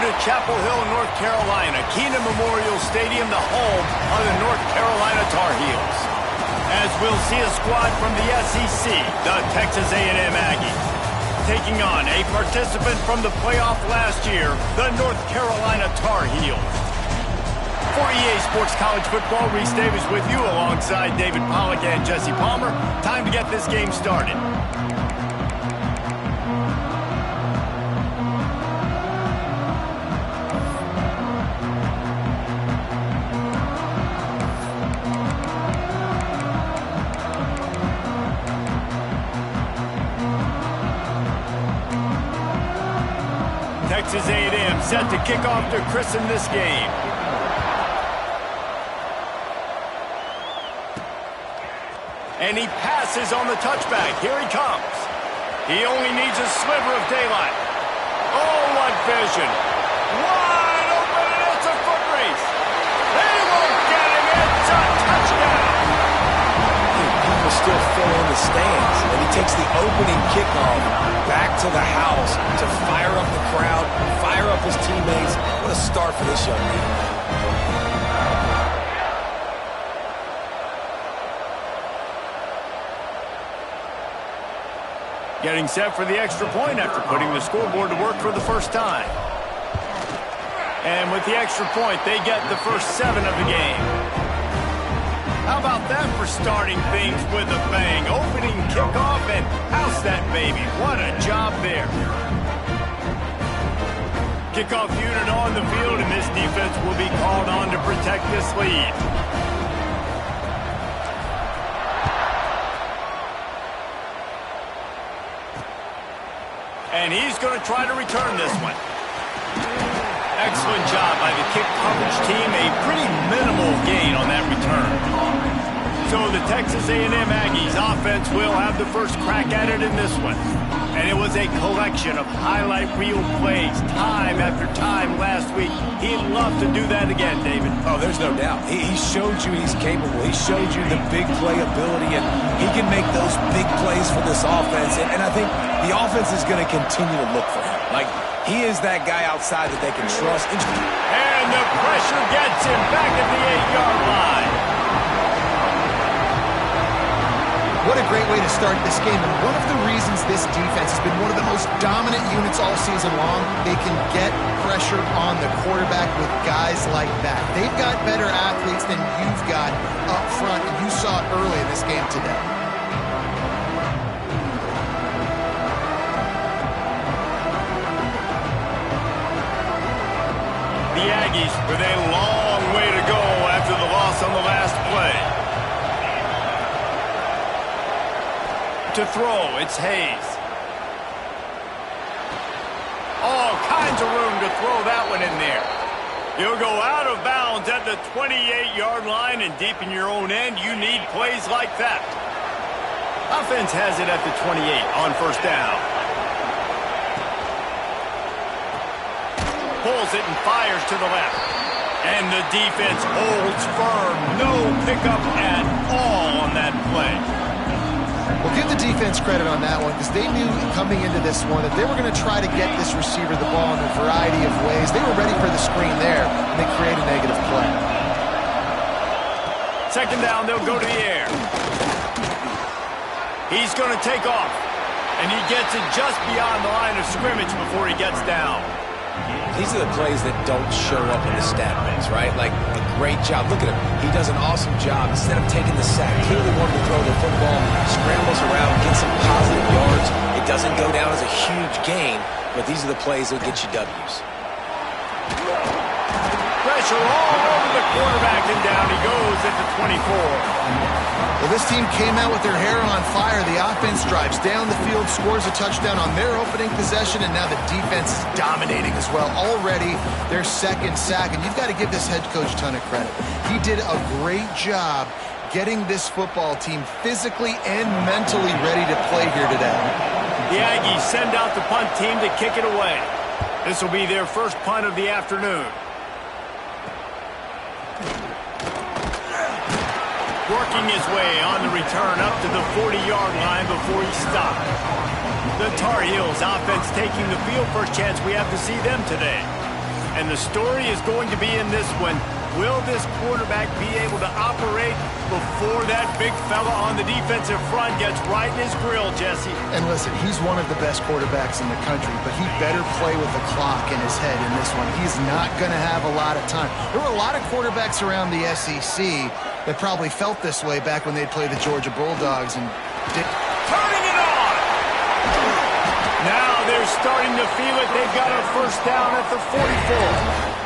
to Chapel Hill, North Carolina, Keenan Memorial Stadium, the home of the North Carolina Tar Heels. As we'll see a squad from the SEC, the Texas A&M Aggies, taking on a participant from the playoff last year, the North Carolina Tar Heels. For EA Sports College Football, Reese Davis with you alongside David Pollack and Jesse Palmer. Time to get this game started. Texas A&M set to kick off to christen this game. And he passes on the touchback. Here he comes. He only needs a sliver of daylight. Oh, what vision. Wide open, and it's a foot race. They won't get him. It's a touchdown. People still fill in the stands, and he takes the opening kickoff back to the house to fire up the crowd, fire up his teammates. What a start for this young man. Getting set for the extra point after putting the scoreboard to work for the first time. And with the extra point, they get the first 7 of the game. How about that for starting things with a bang? Opening kickoff and house that baby. What a job there. Kickoff unit on the field, and this defense will be called on to protect this lead. And he's going to try to return this one. Excellent job by the kick coverage team. A pretty minimal gain on that return. So the Texas A&M Aggies offense will have the first crack at it in this one. And it was a collection of highlight reel plays time after time last week. He'd love to do that again, David. Oh, there's no doubt. He showed you he's capable. He showed you the big play ability, and he can make those big plays for this offense. And I think the offense is going to continue to look for him. Like, he is that guy outside that they can trust. And the pressure gets him back at the 8-yard line. What a great way to start this game, and one of the reasons this defense has been one of the most dominant units all season long, they can get pressure on the quarterback with guys like that. They've got better athletes than you've got up front, and you saw it early in this game today. The Aggies with a long way to go after the loss on the last play. To throw, it's Hayes. All kinds of room to throw that one in there. You'll go out of bounds at the 28-yard line, and deep in your own end, you need plays like that. Offense has it at the 28 on first down. Pulls it and fires to the left. And the defense holds firm. No pickup at all on that play. Well, give the defense credit on that one, because they knew coming into this one that they were going to try to get this receiver the ball in a variety of ways. They were ready for the screen there, and they create a negative play. Second down, they'll go to the air. He's going to take off, and he gets it just beyond the line of scrimmage before he gets down. These are the plays that don't show up in the stat books, right? Like, a great job. Look at him. He does an awesome job. Instead of taking the sack, clearly wanted to throw the football, scrambles around, gets some positive yards. It doesn't go down as a huge gain, but these are the plays that get you W's. Pressure all over the quarterback, and down he goes at the 24. Well, this team came out with their hair on fire. The offense drives down the field, scores a touchdown on their opening possession, and now the defense is dominating as well. Already their second sack, and you've got to give this head coach a ton of credit. He did a great job getting this football team physically and mentally ready to play here today. The Aggies send out the punt team to kick it away. This will be their first punt of the afternoon. Working his way on the return up to the 40-yard line before he stopped. The Tar Heels offense taking the field. First chance we have to see them today. And the story is going to be in this one. Will this quarterback be able to operate before that big fella on the defensive front gets right in his grill, Jesse? And listen, he's one of the best quarterbacks in the country, but he better play with the clock in his head in this one. He's not going to have a lot of time. There were a lot of quarterbacks around the SEC that probably felt this way back when they played the Georgia Bulldogs. And turning it on! Now they're starting to feel it. They've got a first down at the 44.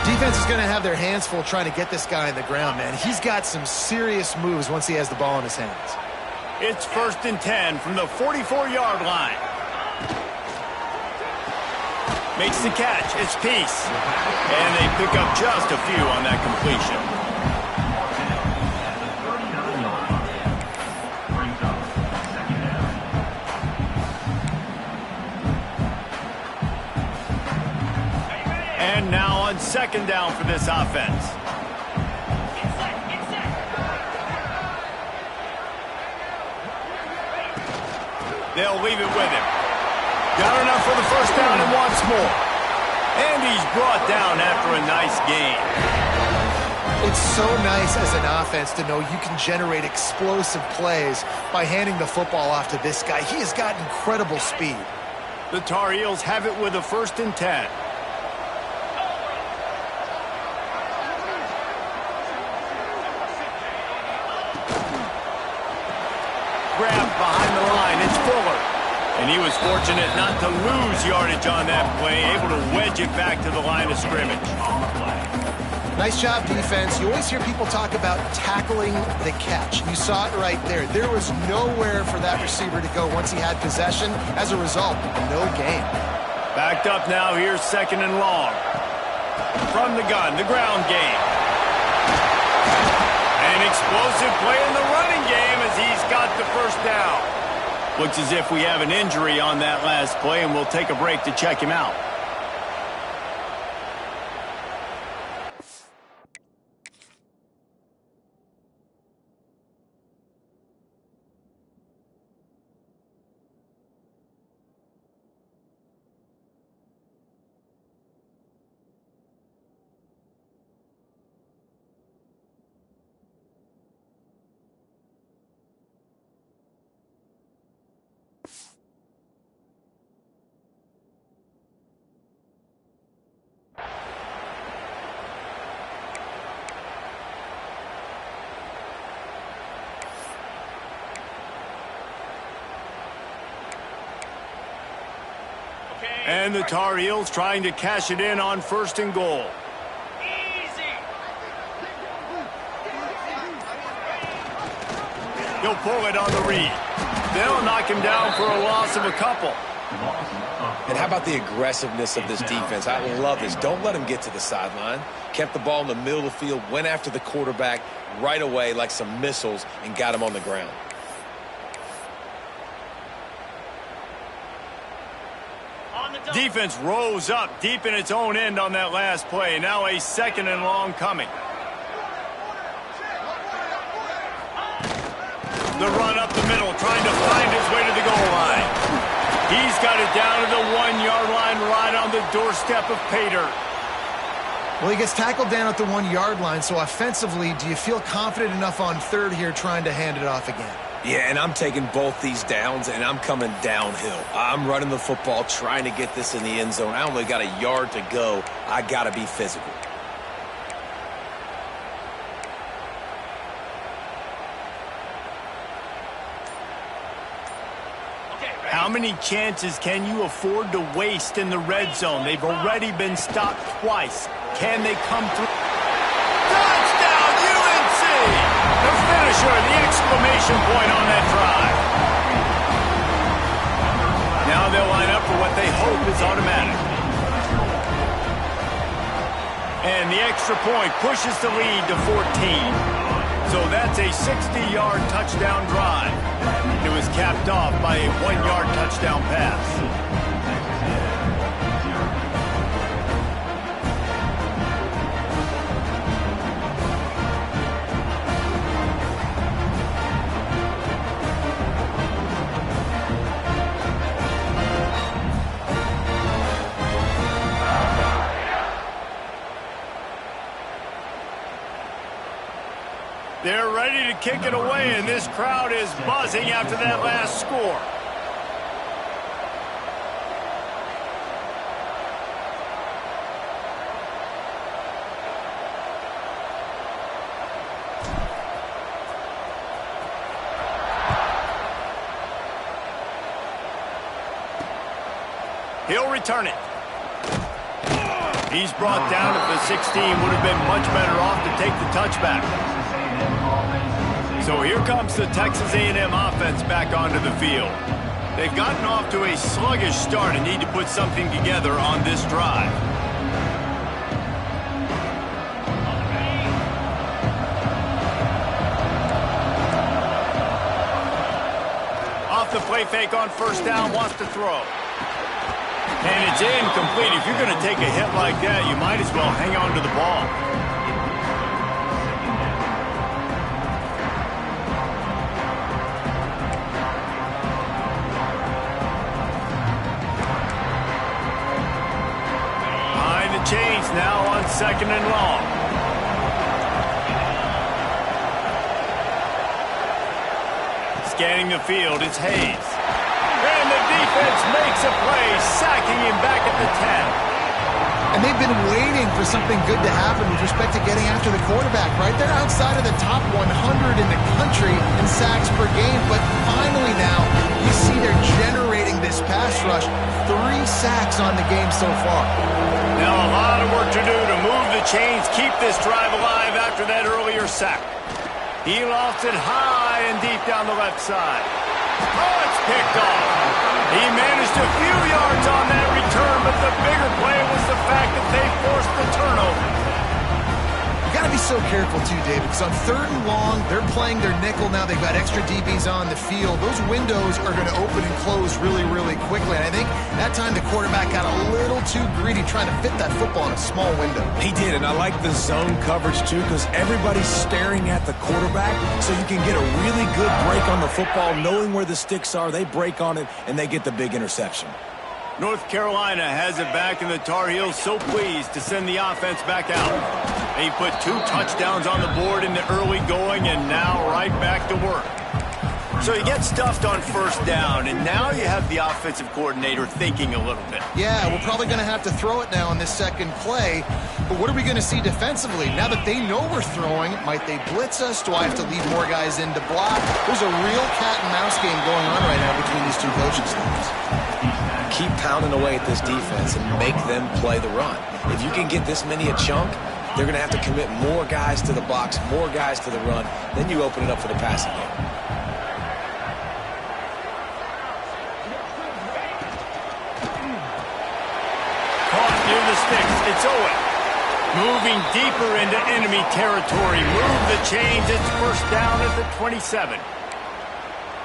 Defense is going to have their hands full trying to get this guy on the ground, man. He's got some serious moves once he has the ball in his hands. It's 1st and 10 from the 44-yard line. Makes the catch. It's Peace. And they pick up just a few on that completion. And now on 2nd down for this offense. They'll leave it with him. Got enough for the first down and wants more. And he's brought down after a nice gain. It's so nice as an offense to know you can generate explosive plays by handing the football off to this guy. He has got incredible speed. The Tar Heels have it with a 1st and 10. Grabbed behind the line. It's Fuller. And he was fortunate not to lose yardage on that play, able to wedge it back to the line of scrimmage. Nice job, defense. You always hear people talk about tackling the catch. You saw it right there. There was nowhere for that receiver to go once he had possession. As a result, no gain. Backed up now. Here's 2nd and long. From the gun, the ground game. An explosive play in the running game as he's got the first down. Looks as if we have an injury on that last play, and we'll take a break to check him out. And the Tar Heels trying to cash it in on 1st and goal. He'll pull it on the read. They'll knock him down for a loss of a couple. And how about the aggressiveness of this defense? I love this. Don't let him get to the sideline. Kept the ball in the middle of the field, went after the quarterback right away like some missiles, and got him on the ground. Defense rose up deep in its own end on that last play. Now a 2nd and long coming. The run up the middle, trying to find his way to the goal line. He's got it down to the 1-yard line, right on the doorstep of pay dirt. Well, he gets tackled down at the 1-yard line, so offensively, do you feel confident enough on 3rd here trying to hand it off again? Yeah, and I'm taking both these downs, and I'm coming downhill. I'm running the football, trying to get this in the end zone. I only got a yard to go. I got to be physical. How many chances can you afford to waste in the red zone? They've already been stopped twice. Can they come through? Touchdown, UNC! The finisher, the exclamation point on that drive. Now they'll line up for what they hope is automatic. And the extra point pushes the lead to 14. So that's a 60-yard touchdown drive. It was capped off by a 1-yard touchdown pass. They're ready to kick it away, and this crowd is buzzing after that last score. He'll return it. He's brought down at the 16. Would have been much better off to take the touchback. So here comes the Texas A&M offense back onto the field. They've gotten off to a sluggish start and need to put something together on this drive. Off the play fake on first down, wants to throw. And it's incomplete. If you're going to take a hit like that, you might as well hang on to the ball. Behind the chains now on 2nd and long. Scanning the field, it's Hayes. And the defense makes a play, sacking him back at the 10. And they've been waiting for something good to happen with respect to getting after the quarterback, right? They're outside of the top 100 in the country in sacks per game, but finally now you see they're generating this pass rush. 3 sacks on the game so far. Now a lot of work to do to move the chains, keep this drive alive after that earlier sack. He lofts it high and deep down the left side. Oh, it's picked off. He managed a few yards on that return, but the bigger play was the fact that they forced the turnover. You got to be so careful too, David, because on 3rd and long, they're playing their nickel now. They've got extra DBs on the field. Those windows are going to open and close really, really quickly. And I think that time the quarterback got a little too greedy trying to fit that football in a small window. He did, and I like the zone coverage too because everybody's staring at the quarterback, so you can get a really good break on the football, knowing where the sticks are. They break on it, and they get the big interception. North Carolina has it back, and the Tar Heels so pleased to send the offense back out. They put 2 touchdowns on the board in the early going, and now right back to work. So you get stuffed on first down, and now you have the offensive coordinator thinking a little bit. Yeah, we're probably going to have to throw it now on this second play, but what are we going to see defensively? Now that they know we're throwing, might they blitz us? Do I have to leave more guys in to block? There's a real cat and mouse game going on right now between these 2 coaching staffs. Keep pounding away at this defense and make them play the run. If you can get this many a chunk, they're going to have to commit more guys to the box, more guys to the run. Then you open it up for the passing game. Caught near the sticks. It's Owen. Moving deeper into enemy territory. Move the chains. It's first down at the 27.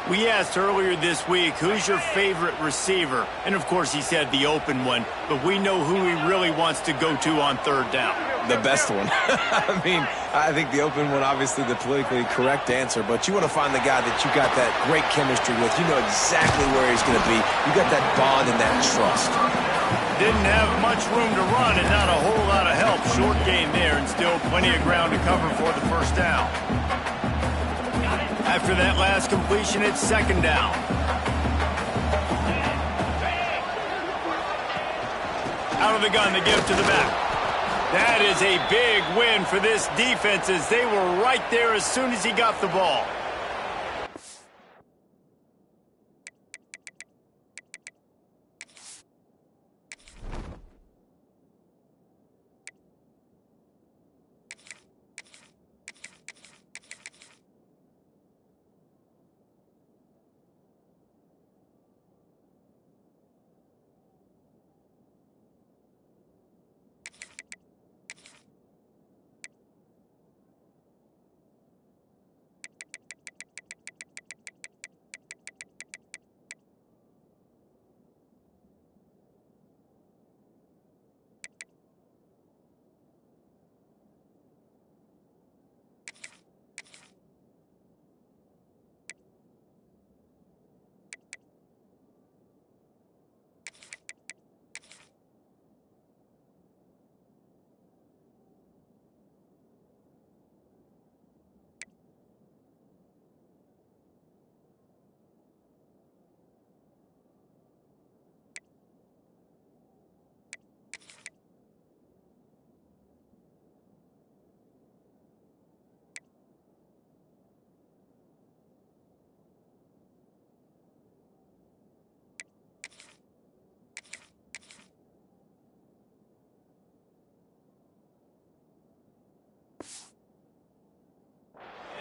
We asked earlier this week, who's your favorite receiver? And, of course, he said the open one, but we know who he really wants to go to on 3rd down. The best one. I mean, I think the open one, obviously the politically correct answer, but you want to find the guy that you got that great chemistry with. You know exactly where he's going to be. You got that bond and that trust. Didn't have much room to run and not a whole lot of help. Short gain there and still plenty of ground to cover for the first down. After that last completion, it's 2nd down. Out of the gun, the give to the back. That is a big win for this defense as they were right there as soon as he got the ball.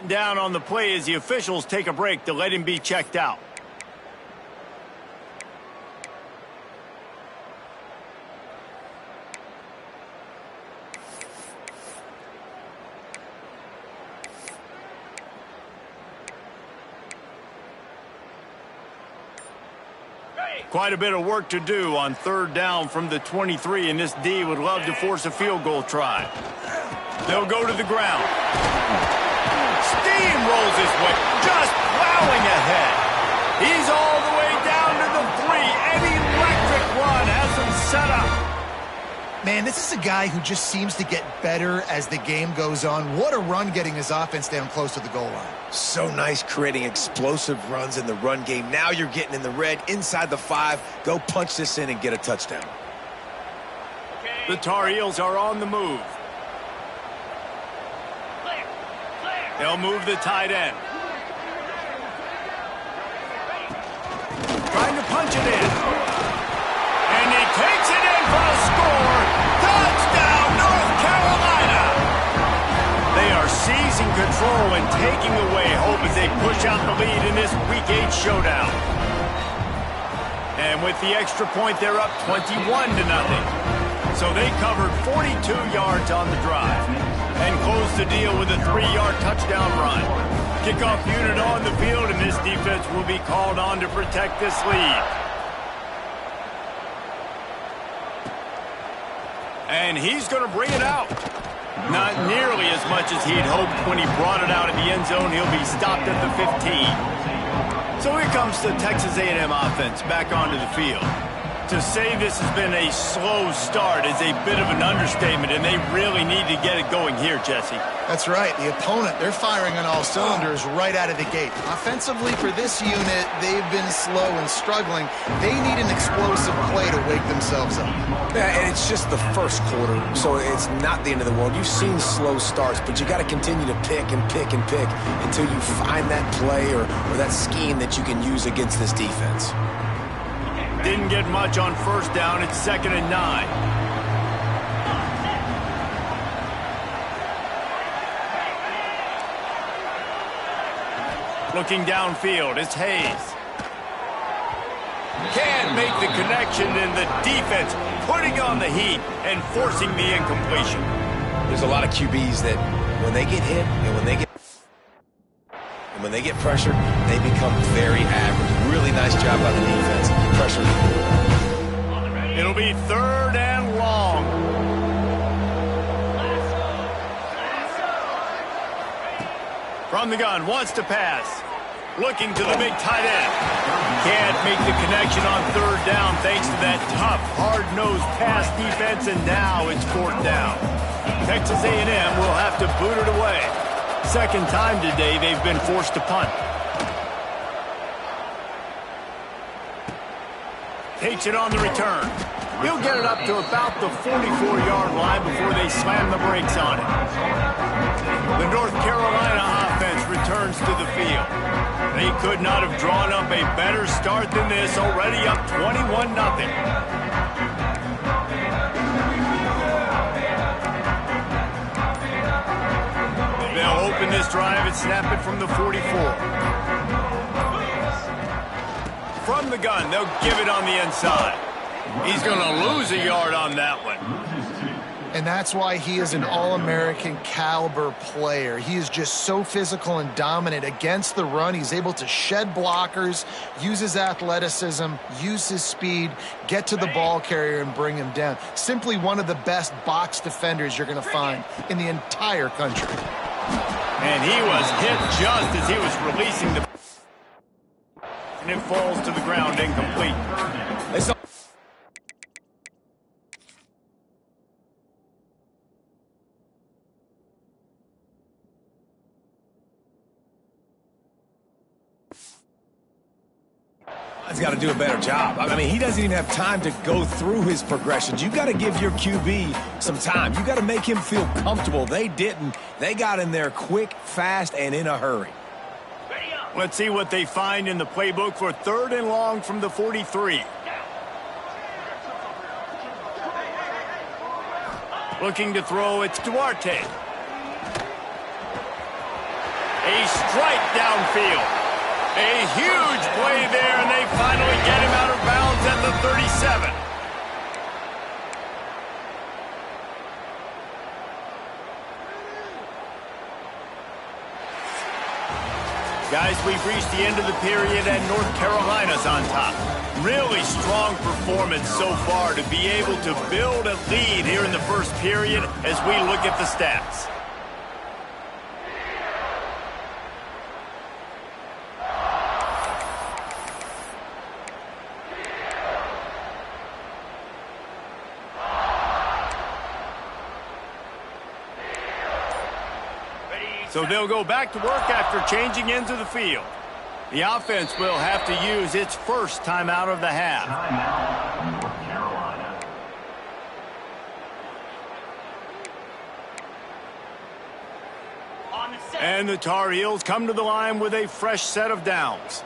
shutting down on the play as the officials take a break to let him be checked out. Quite a bit of work to do on third down from the 23, and this D would love to force a field goal try. They'll go to the ground. Steamrolls his way, just plowing ahead. He's all the way down to the 3. An electric run has him set up. Man, this is a guy who just seems to get better as the game goes on. What a run getting his offense down close to the goal line. So nice creating explosive runs in the run game. Now you're getting in the red, inside the 5. Go punch this in and get a touchdown. The Tar Heels are on the move. They'll move the tight end. Trying to punch it in. And he takes it in for a score. Touchdown, North Carolina! They are seizing control and taking away hope as they push out the lead in this Week 8 showdown. And with the extra point, they're up 21-0. So they covered 42 yards on the drive and closed the deal with a 3-yard touchdown run. Kickoff unit on the field, and this defense will be called on to protect this lead. And he's going to bring it out. Not nearly as much as he'd hoped when he brought it out of the end zone. He'll be stopped at the 15. So here comes the Texas A&M offense back onto the field. To say this has been a slow start is a bit of an understatement, and they really need to get it going here, Jesse. That's right. The opponent, they're firing on all cylinders right out of the gate. Offensively, for this unit, they've been slow and struggling. They need an explosive play to wake themselves up. Yeah, and it's just the first quarter, so it's not the end of the world. You've seen slow starts, but you got to continue to pick and pick and pick until you find that play or that scheme that you can use against this defense. Didn't get much on first down. It's 2nd and 9. Looking downfield, it's Hayes. Can't make the connection, and the defense putting on the heat and forcing the incompletion. There's a lot of QBs that when they get hit and when they get pressured, they become very average. Really nice job by the defense. Pressure. It'll be 3rd and long. From the gun, wants to pass. Looking to the big tight end. Can't make the connection on 3rd down thanks to that tough, hard-nosed pass defense, and now it's 4th down. Texas A&M will have to boot it away. Second time today they've been forced to punt. Takes it on the return. He'll get it up to about the 44-yard line before they slam the brakes on it. The North Carolina offense returns to the field. They could not have drawn up a better start than this, already up 21-0. They'll open this drive and snap it from the 44. From the gun, they'll give it on the inside. He's going to lose a yard on that one. And that's why he is an All-American caliber player. He is just so physical and dominant against the run. He's able to shed blockers, use his athleticism, use his speed, get to the ball carrier and bring him down. Simply one of the best box defenders you're going to find in the entire country. And he was hit just as he was releasing the... And it falls to the ground incomplete. He's got to do a better job. I mean, he doesn't even have time to go through his progressions. You got to give your QB some time. You got to make him feel comfortable. They didn't. They got in there quick, fast, and in a hurry. Let's see what they find in the playbook for 3rd and long from the 43. Looking to throw, it's Duarte. A strike downfield. A huge play there, and they finally get him out of bounds at the 37. Guys, we've reached the end of the period, and North Carolina's on top. Really strong performance so far to be able to build a lead here in the first period as we look at the stats. So they'll go back to work after changing into the field. The offense will have to use its first timeout of the half. Timeout, North Carolina. And the Tar Heels come to the line with a fresh set of downs.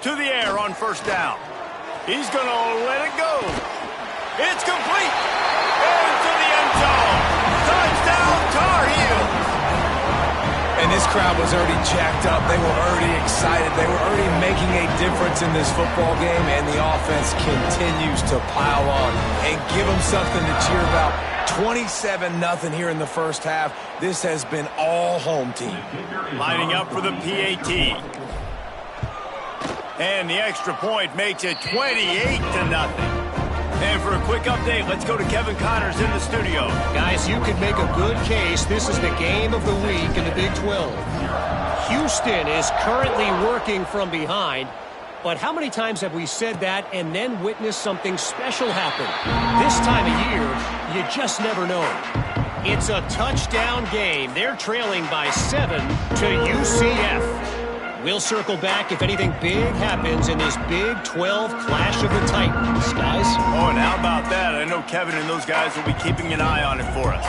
To the air on first down. He's going to let it go. It's complete. Into the end zone. Touchdown, Tar Heels. And this crowd was already jacked up. They were already excited. They were already making a difference in this football game, and the offense continues to pile on and give them something to cheer about. 27-0 here in the first half. This has been all home team. Lining up for the PAT. And the extra point makes it 28-0. And for a quick update, let's go to Kevin Connors in the studio. Guys, you could make a good case. This is the game of the week in the Big 12. Houston is currently working from behind. But how many times have we said that and then witnessed something special happen? This time of year, you just never know. It's a touchdown game. They're trailing by 7 to UCF. We'll circle back if anything big happens in this Big 12 clash of the Titans, guys. Oh, and how about that? I know Kevin and those guys will be keeping an eye on it for us.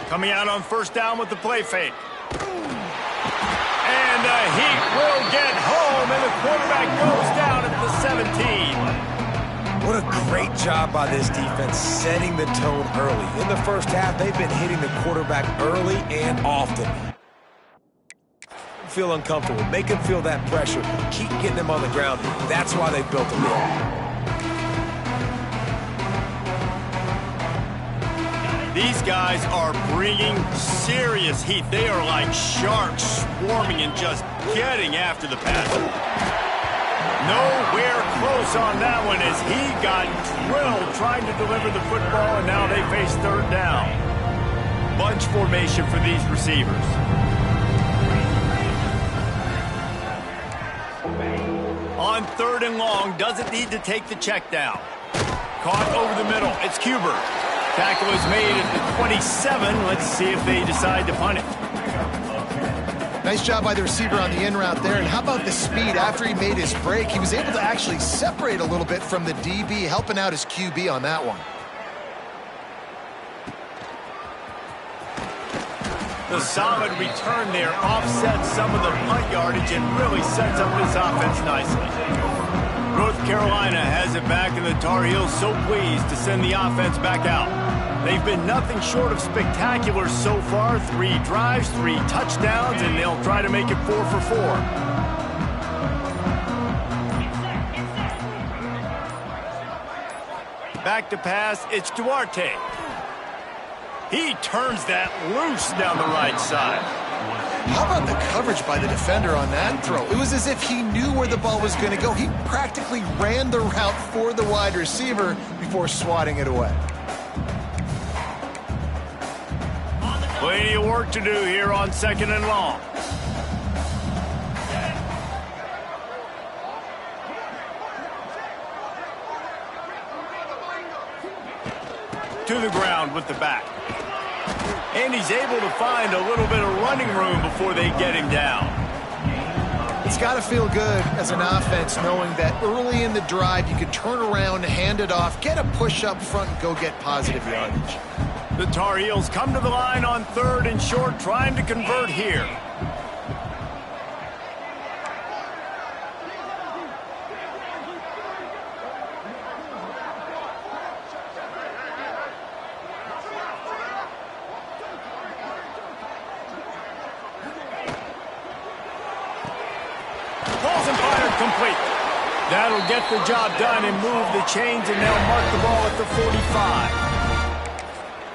Coming out on first down with the play fake. And the Heat will get home, and the quarterback goes down at the 17. What a great job by this defense setting the tone early. In the first half, they've been hitting the quarterback early and often. Feel uncomfortable. Make him feel that pressure. Keep getting him on the ground. That's why they built a lead. These guys are bringing serious heat. They are like sharks swarming and just getting after the passer. Nowhere close on that one as he got drilled trying to deliver the football, and now they face third down. Bunch formation for these receivers. On third and long, doesn't need to take the check down. Caught over the middle. It's Cuber. Tackle is made at the 27. Let's see if they decide to punt it. Nice job by the receiver on the in route there. And how about the speed? After he made his break, he was able to actually separate a little bit from the DB, helping out his QB on that one. The solid return there offsets some of the punt yardage and really sets up this offense nicely. North Carolina has it back, and the Tar Heels so pleased to send the offense back out. They've been nothing short of spectacular so far. 3 drives, 3 touchdowns, and they'll try to make it 4 for 4. Back to pass, it's Duarte. He turns that loose down the right side. How about the coverage by the defender on that throw? It was as if he knew where the ball was going to go. He practically ran the route for the wide receiver before swatting it away. Plenty of work to do here on second and long. To the ground with the back. And he's able to find a little bit of running room before they get him down. It's got to feel good as an offense knowing that early in the drive you can turn around, hand it off, get a push up front, and go get positive yardage. The Tar Heels come to the line on third and short, trying to convert here. That'll get the job done and move the chains, and they'll mark the ball at the 45.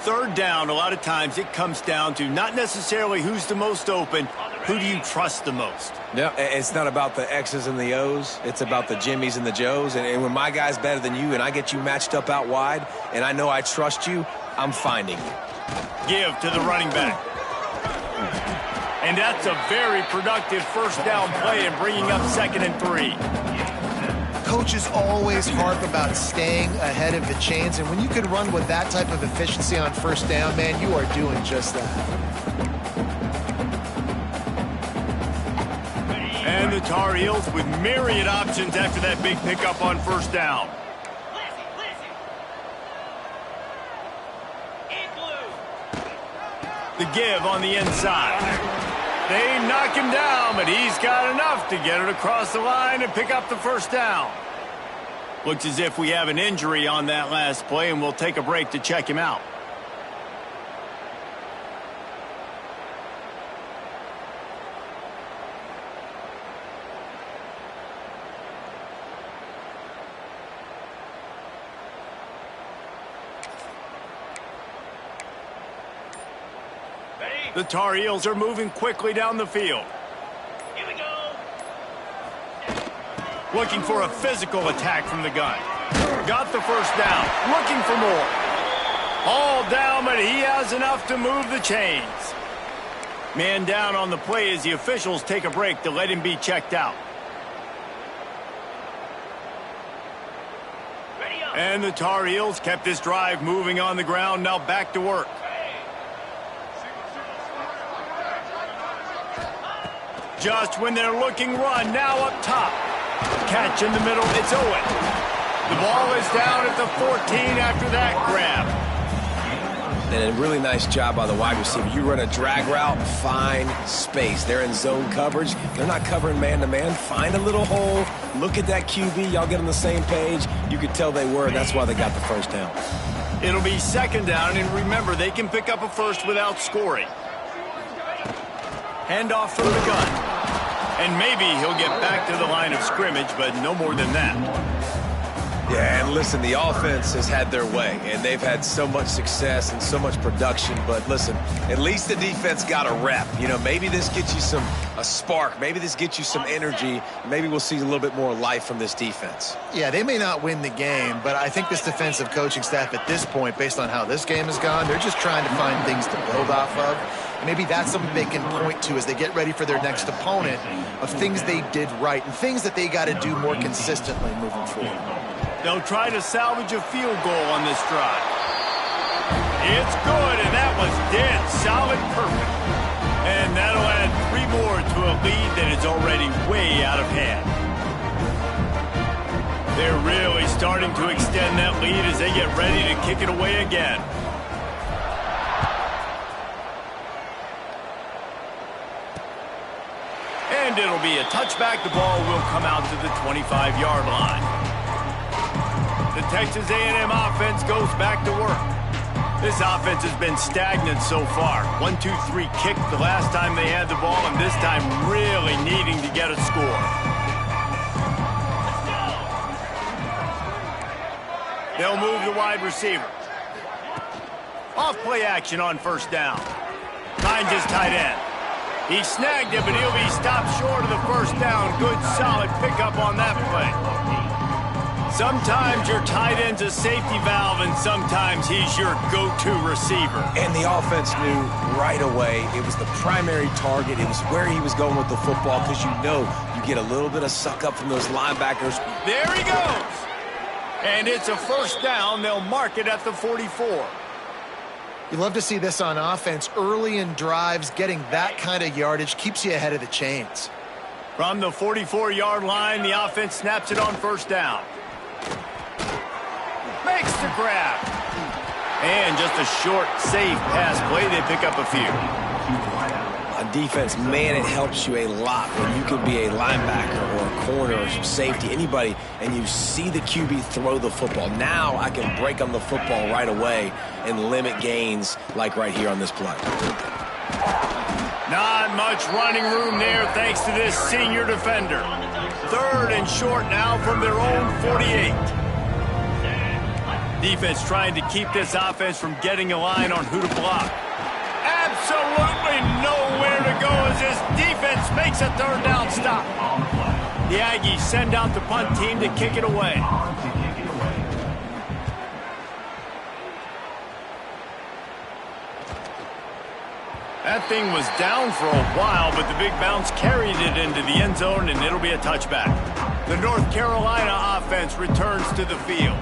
Third down, a lot of times it comes down to not necessarily who's the most open, who do you trust the most? Yeah, it's not about the X's and the O's. It's about the Jimmys and the Joes. And when my guy's better than you and I get you matched up out wide and I know I trust you, I'm finding you. Give to the running back. And that's a very productive first down play and bringing up 2nd and 3. Coaches always harp about staying ahead of the chains, and when you can run with that type of efficiency on first down, man, you are doing just that. And the Tar Heels with myriad options after that big pickup on first down. The give on the inside. They knock him down, but he's got enough to get it across the line and pick up the first down. Looks as if we have an injury on that last play, and we'll take a break to check him out. The Tar Heels are moving quickly down the field. Here we go. Looking for a physical attack from the gun. Got the first down. Looking for more. All down, but he has enough to move the chains. Man down on the play as the officials take a break to let him be checked out. And the Tar Heels kept this drive moving on the ground. Now back to work. Just when they're looking run, now up top. Catch in the middle, it's Owen. The ball is down at the 14 after that grab. And a really nice job by the wide receiver. You run a drag route, find space. They're in zone coverage. They're not covering man-to-man. Find a little hole. Look at that QB. Y'all get on the same page. You could tell they were, and that's why they got the first down. It'll be 2nd down, and remember, they can pick up a first without scoring. Handoff from the gun. And maybe he'll get back to the line of scrimmage, but no more than that. Yeah, and listen, the offense has had their way, and they've had so much success and so much production. But listen, at least the defense got a rep. You know, maybe this gets you a spark. Maybe this gets you some energy. Maybe we'll see a little bit more life from this defense. Yeah, they may not win the game, but I think this defensive coaching staff at this point, based on how this game has gone, they're just trying to find things to build off of. And maybe that's something they can point to as they get ready for their next opponent of things they did right and things that they got to do more consistently moving forward. They'll try to salvage a field goal on this drive. It's good, and that was dead solid perfect. And that'll add 3 more to a lead that is already way out of hand. They're really starting to extend that lead as they get ready to kick it away again. And it'll be a touchback. The ball will come out to the 25-yard line. The Texas A&M offense goes back to work. This offense has been stagnant so far. 1-2-3 kick the last time they had the ball, and this time really needing to get a score. They'll move the wide receiver. Off play action on first down. Finds his tight end. He snagged it, but he'll be stopped short of the first down. Good, solid pickup on that play. Sometimes your tight end's a safety valve, and sometimes he's your go-to receiver. And the offense knew right away it was the primary target. It was where he was going with the football because you know you get a little bit of suck up from those linebackers. There he goes. And it's a first down. They'll mark it at the 44. You love to see this on offense. Early in drives, getting that kind of yardage keeps you ahead of the chains. From the 44-yard line, the offense snaps it on first down. Makes the grab. And just a short, safe pass play. They pick up a few. On defense, man, it helps you a lot when you can be a linebacker or a corner or safety, anybody, and you see the QB throw the football. Now I can break on the football right away and limit gains like right here on this play. Not much running room there thanks to this senior defender. 3rd and short now from their own 48. Defense trying to keep this offense from getting a line on who to block. Absolutely nowhere to go as this defense makes a 3rd down stop. The Aggies send out the punt team to kick it away. That thing was down for a while, but the big bounce carried it into the end zone, and it'll be a touchback. The North Carolina offense returns to the field.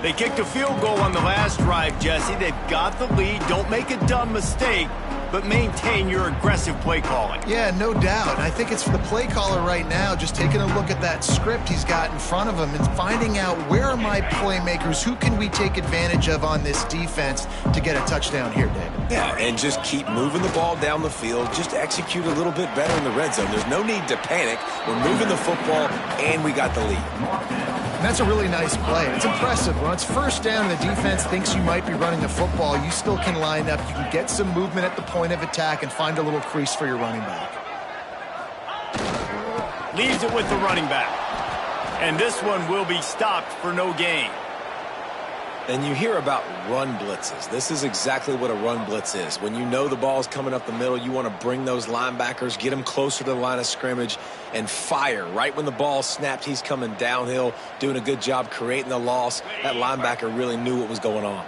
They kicked a field goal on the last drive, Jesse. They've got the lead. Don't make a dumb mistake, but maintain your aggressive play calling. Yeah, no doubt. I think it's for the play caller right now, just taking a look at that script he's got in front of him and finding out where are my playmakers, who can we take advantage of on this defense to get a touchdown here, David. Yeah, and just keep moving the ball down the field. Just execute a little bit better in the red zone. There's no need to panic. We're moving the football, and we got the lead. And that's a really nice play. It's impressive. When it's 1st down and the defense thinks you might be running the football, you still can line up. You can get some movement at the point of attack and find a little crease for your running back. Leaves it with the running back. And this one will be stopped for no gain. And you hear about run blitzes. This is exactly what a run blitz is. When you know the ball's coming up the middle, you want to bring those linebackers, get them closer to the line of scrimmage, and fire. Right when the ball snapped, he's coming downhill, doing a good job creating the loss. That linebacker really knew what was going on.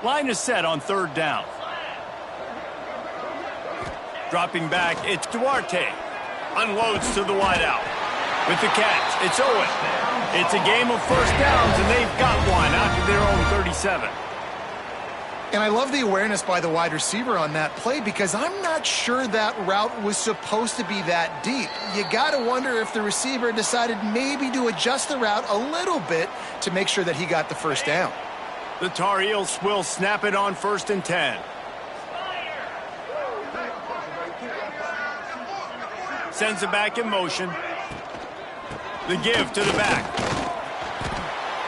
Line is set on 3rd down. Dropping back, it's Duarte. Unloads to the wideout. With the catch, it's Owen. It's a game of 1st downs, and they've got one out to their own 37. And I love the awareness by the wide receiver on that play because I'm not sure that route was supposed to be that deep. You got to wonder if the receiver decided maybe to adjust the route a little bit to make sure that he got the 1st down. The Tar Heels will snap it on 1st and 10. Sends it back in motion. The give to the back.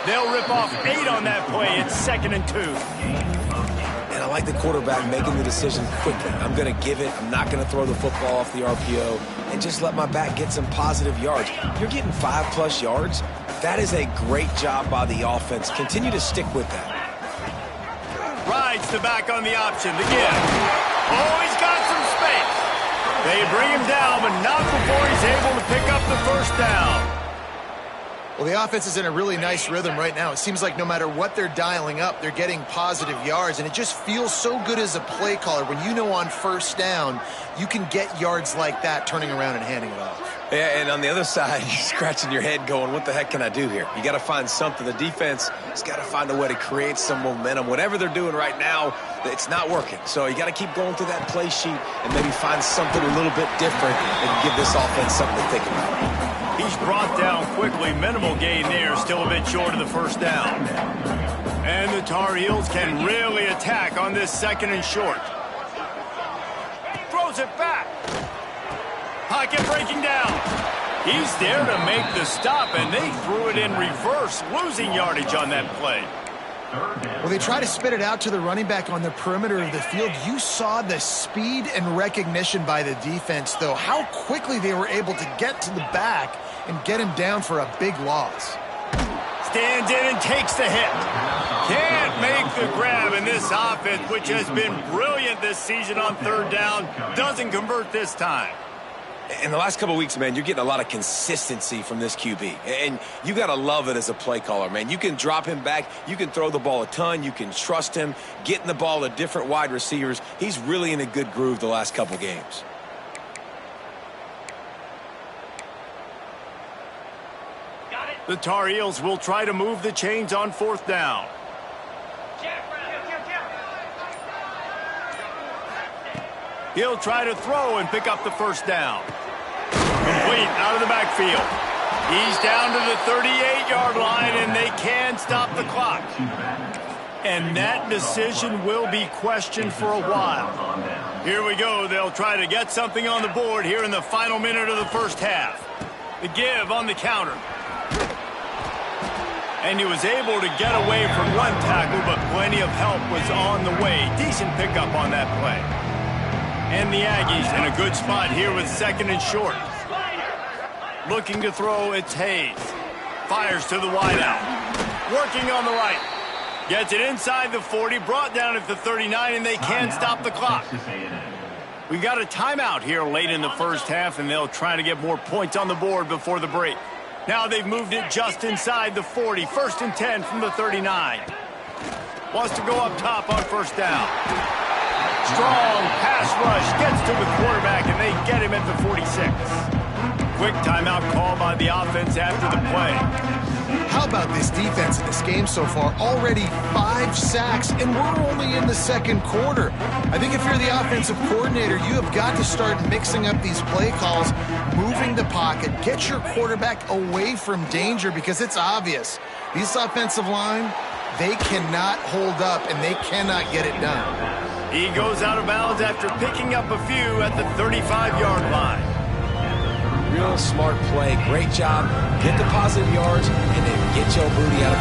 They'll rip off 8 on that play. It's 2nd and 2. And I like the quarterback making the decision quickly. I'm going to give it. I'm not going to throw the football off the RPO and just let my back get some positive yards. You're getting 5+ yards. That is a great job by the offense. Continue to stick with that. Rides the back on the option. The give. Oh, he's got some space. They bring him down, but not before he's able to pick up the 1st down. Well, the offense is in a really nice rhythm right now. It seems like no matter what they're dialing up, they're getting positive yards, and it just feels so good as a play caller when you know on 1st down you can get yards like that turning around and handing it off. Yeah, and on the other side, you're scratching your head going, what the heck can I do here? You got to find something. The defense has got to find a way to create some momentum. Whatever they're doing right now, it's not working. So you got to keep going through that play sheet and maybe find something a little bit different and give this offense something to think about. He's brought down quickly. Minimal gain there. Still a bit short of the 1st down. And the Tar Heels can really attack on this 2nd and short. Throws it back. Pocket breaking down. He's there to make the stop, and they threw it in reverse, losing yardage on that play. Well, they try to spit it out to the running back on the perimeter of the field. You saw the speed and recognition by the defense, though, how quickly they were able to get to the back and get him down for a big loss. Stands in and takes the hit. Can't make the grab, and this offense, which has been brilliant this season on 3rd down, doesn't convert this time. In the last couple of weeks, man, you're getting a lot of consistency from this QB. And you got to love it as a play caller, man. You can drop him back. You can throw the ball a ton. You can trust him. Getting the ball to different wide receivers. He's really in a good groove the last couple games. The Tar Heels will try to move the chains on 4th down. He'll try to throw and pick up the 1st down. Complete out of the backfield. He's down to the 38-yard line, and they can stop the clock. And that decision will be questioned for a while. Here we go. They'll try to get something on the board here in the final minute of the 1st half. The give on the counter. And he was able to get away from one tackle, but plenty of help was on the way. Decent pickup on that play. And the Aggies in a good spot here with 2nd and short. Looking to throw, it's Hayes. Fires to the wideout. Working on the right. Gets it inside the 40, brought down at the 39, and they can't stop the clock. We got a timeout here late in the first half, and they'll try to get more points on the board before the break. Now they've moved it just inside the 40. 1st and 10 from the 39. Wants to go up top on first down. Strong pass rush. Gets to the quarterback, and they get him at the 46. Quick timeout call by the offense after the play. How about this defense in this game so far? Already 5 sacks, and we're only in the second quarter. I think if you're the offensive coordinator, you have got to start mixing up these play calls, moving the pocket, get your quarterback away from danger, because it's obvious. These offensive line, they cannot hold up, and they cannot get it done. He goes out of bounds after picking up a few at the 35-yard line. Real smart play. Great job. Get the positive yards, and then get your booty out of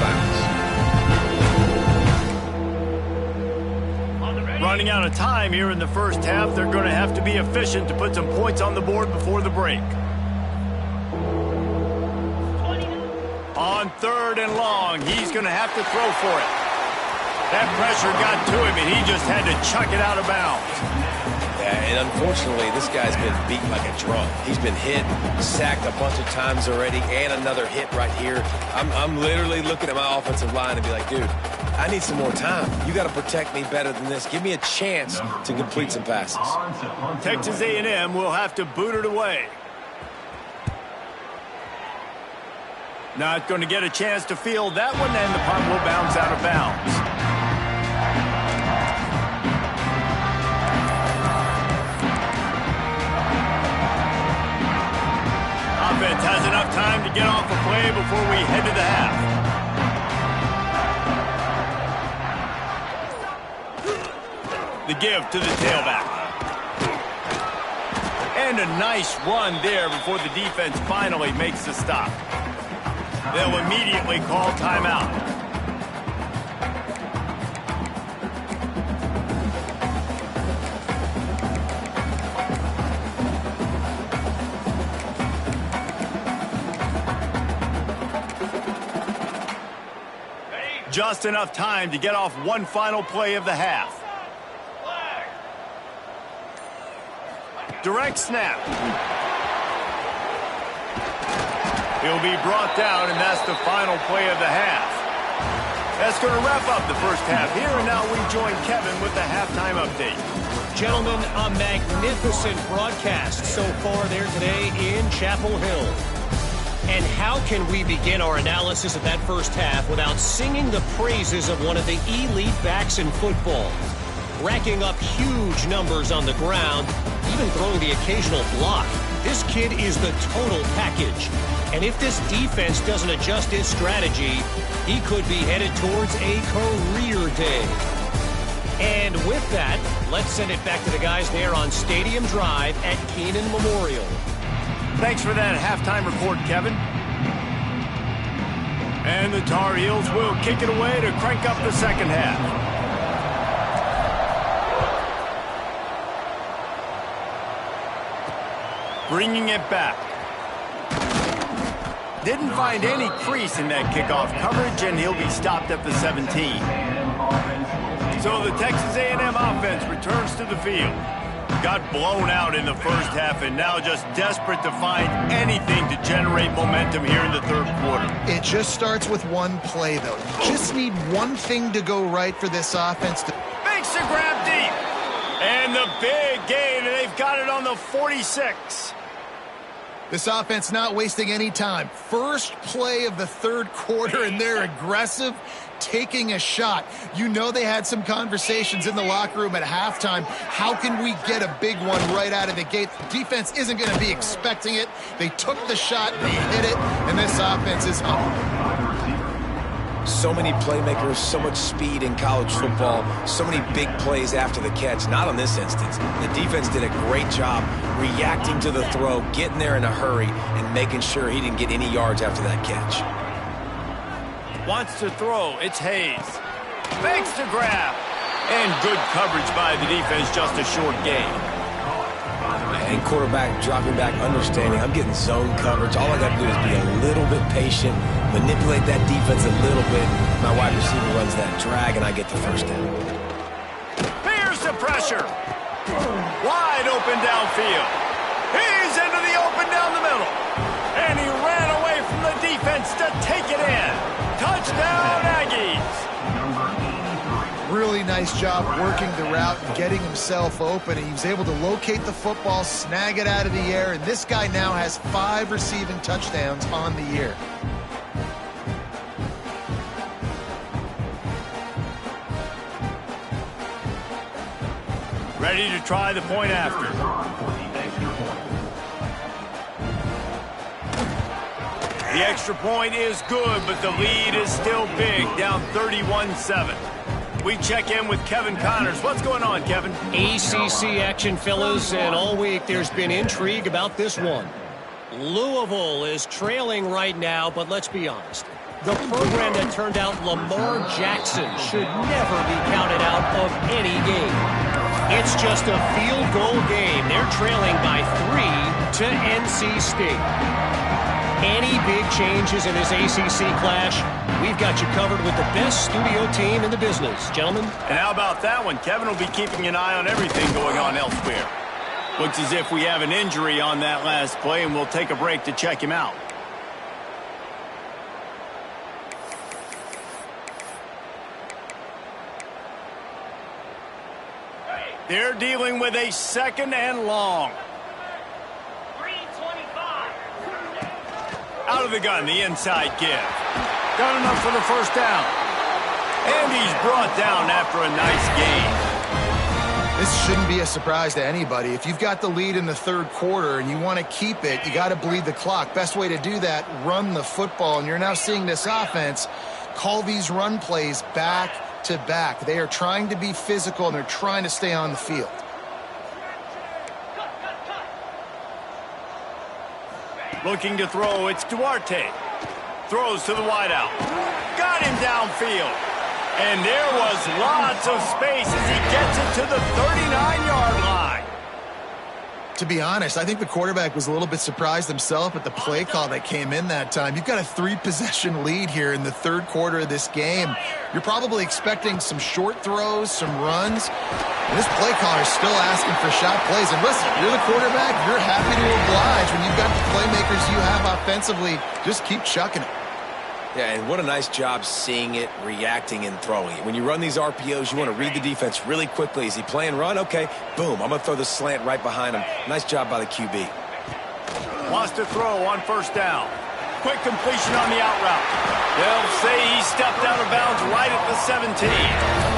bounds. Running out of time here in the first half. They're going to have to be efficient to put some points on the board before the break. On 3rd and long, he's going to have to throw for it. That pressure got to him, and he just had to chuck it out of bounds. And unfortunately, this guy's been beat like a drum. He's been hit, sacked a bunch of times already, and another hit right here. I'm literally looking at my offensive line and be like, dude, I need some more time. You got to protect me better than this. Give me a chance to complete some passes. Texas A&M will have to boot it away. Not going to get a chance to field that one, and the punt will bounce out of bounds. Offense has enough time to get off the play before we head to the half. The give to the tailback. And a nice run there before the defense finally makes the stop. They'll immediately call timeout. Just enough time to get off one final play of the half. Direct snap. He'll be brought down, and that's the final play of the half. That's going to wrap up the first half here, and now we join Kevin with the halftime update. Gentlemen, a magnificent broadcast so far there today in Chapel Hill. And how can we begin our analysis of that first half without singing the praises of one of the elite backs in football? Racking up huge numbers on the ground, even throwing the occasional block. This kid is the total package. And if this defense doesn't adjust its strategy, he could be headed towards a career day. And with that, let's send it back to the guys there on Stadium Drive at Keenan Memorial. Thanks for that halftime report, Kevin. And the Tar Heels will kick it away to crank up the second half. Bringing it back. Didn't find any crease in that kickoff coverage, and he'll be stopped at the 17. So the Texas A&M offense returns to the field. Got blown out in the first half, and now just desperate to find anything to generate momentum here in the third quarter. It just starts with one play, though. You just need one thing to go right for this offense to... Makes the grab deep. And the big gain, and they've got it on the 46. This offense not wasting any time. First play of the third quarter, and they're aggressive, taking a shot. You know they had some conversations in the locker room at halftime. How can we get a big one right out of the gate? The defense isn't going to be expecting it. They took the shot, they hit it, and this offense is home. So many playmakers, so much speed in college football, so many big plays after the catch. Not on this instance. The defense did a great job reacting to the throw, getting there in a hurry, and making sure he didn't get any yards after that catch. Wants to throw. It's Hayes. Makes the grab. And good coverage by the defense, just a short gain. And quarterback dropping back, understanding I'm getting zone coverage. All I got to do is be a little bit patient, manipulate that defense a little bit. My wide receiver runs that drag, and I get the first down. Here's the pressure. Wide open downfield. He's into the open down the middle. And he ran away from the defense to take it in. Touchdown, Aggies. Really nice job working the route and getting himself open. He was able to locate the football, snag it out of the air, and this guy now has 5 receiving touchdowns on the year. Ready to try the point after. The extra point is good, but the lead is still big, down 31-7. We check in with Kevin Connors. What's going on, Kevin? ACC action, fellas, and all week there's been intrigue about this one. Louisville is trailing right now, but let's be honest. The program that turned out Lamar Jackson should never be counted out of any game. It's just a field goal game. They're trailing by 3 to NC State. Any big changes in this ACC clash, we've got you covered with the best studio team in the business, gentlemen. And how about that one? Kevin will be keeping an eye on everything going on elsewhere. Looks as if we have an injury on that last play, and we'll take a break to check him out. They're dealing with a 2nd and long. Out of the gun, the inside give. Got enough for the first down. And he's brought down after a nice gain. This shouldn't be a surprise to anybody. If you've got the lead in the 3rd quarter and you want to keep it, you got to bleed the clock. Best way to do that, run the football. And you're now seeing this offense call these run plays back to back. They are trying to be physical, and they're trying to stay on the field. Looking to throw, it's Duarte. Throws to the wideout. Got him downfield. And there was lots of space as he gets it to the 39-yard line. To be honest, I think the quarterback was a little bit surprised himself at the play call that came in that time. You've got a 3-possession lead here in the 3rd quarter of this game. You're probably expecting some short throws, some runs. And this play caller is still asking for shot plays. And listen, you're the quarterback. You're happy to oblige when you've got the playmakers you have offensively. Just keep chucking it. Yeah, and what a nice job seeing it, reacting, and throwing it. When you run these RPOs, you want to read the defense really quickly. Is he playing run? Okay, boom, I'm going to throw the slant right behind him. Nice job by the QB. Wants to throw on first down. Quick completion on the out route. They'll say he stepped out of bounds right at the 17.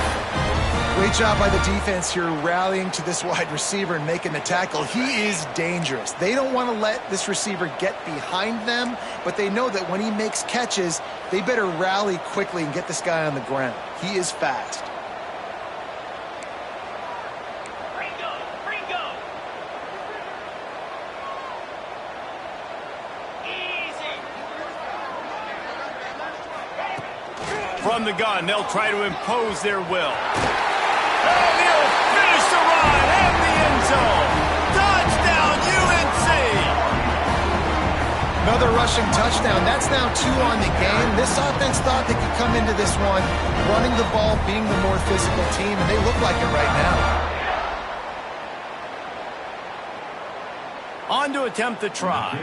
Great job by the defense here rallying to this wide receiver and making the tackle. He is dangerous. They don't want to let this receiver get behind them, but they know that when he makes catches, they better rally quickly and get this guy on the ground. He is fast. From the gun, they'll try to impose their will. And he'll finish the run and the end zone. Touchdown, UNC! Another rushing touchdown. That's now 2 on the game. This offense thought they could come into this one running the ball, being the more physical team, and they look like it right now. On to attempt the try.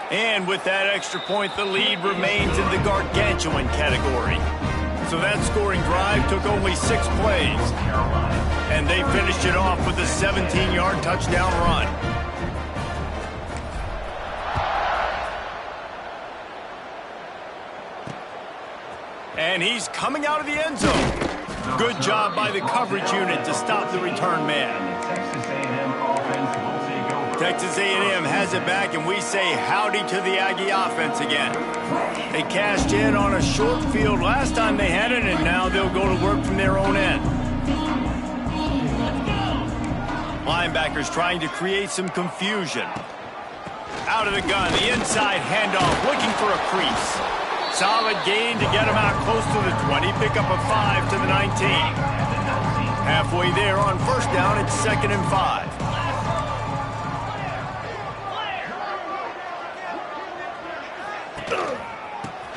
And with that extra point, the lead remains in the gargantuan category. So that scoring drive took only 6 plays. And they finished it off with a 17-yard touchdown run. And he's coming out of the end zone. Good job by the coverage unit to stop the return man. Texas A&M has it back, and we say howdy to the Aggie offense again. They cashed in on a short field last time they had it, and now they'll go to work from their own end. Linebackers trying to create some confusion. Out of the gun, the inside handoff, looking for a crease. Solid gain to get him out close to the 20. Pick up a 5 to the 19. Halfway there on first down, it's 2nd and 5.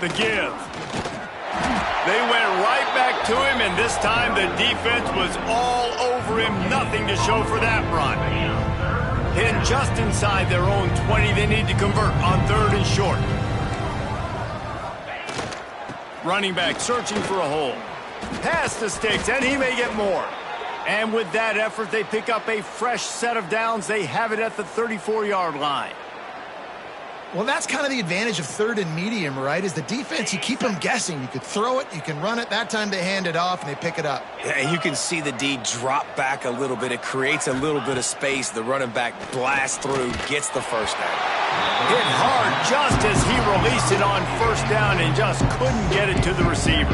The give. They went right back to him, and this time the defense was all over him. Nothing to show for that run. Hidden just inside their own 20. They need to convert on 3rd and short. Running back searching for a hole. Pass the sticks, and he may get more. And with that effort, they pick up a fresh set of downs. They have it at the 34-yard line. Well, that's kind of the advantage of 3rd and medium, right? Is the defense, you keep them guessing. You could throw it, you can run it. That time they hand it off, and they pick it up. Yeah, you can see the D drop back a little bit. It creates a little bit of space. The running back blasts through, gets the first down. Hit hard just as he released it on first down and just couldn't get it to the receiver.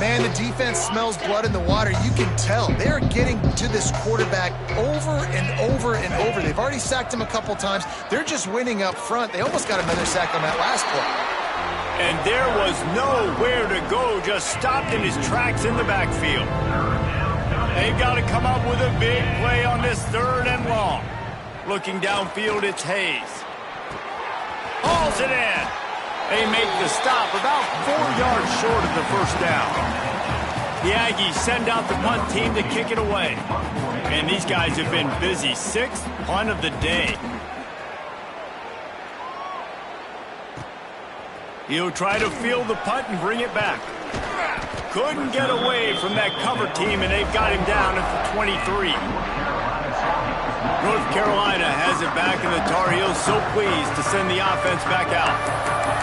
Man, the defense smells blood in the water. You can tell. They're getting to this quarterback over and over and over. They've already sacked him a couple times. They're just winning up front. They almost got another sack on that last play. And there was nowhere to go, just stopped in his tracks in the backfield. They've got to come up with a big play on this 3rd and long. Looking downfield, it's Hayes. Hauls it in. They make the stop about 4 yards short of the first down. The Aggies send out the punt team to kick it away. And these guys have been busy. 6th punt of the day. He'll try to field the punt and bring it back. Couldn't get away from that cover team, and they've got him down at the 23. North Carolina has it back, and the Tar Heels so pleased to send the offense back out.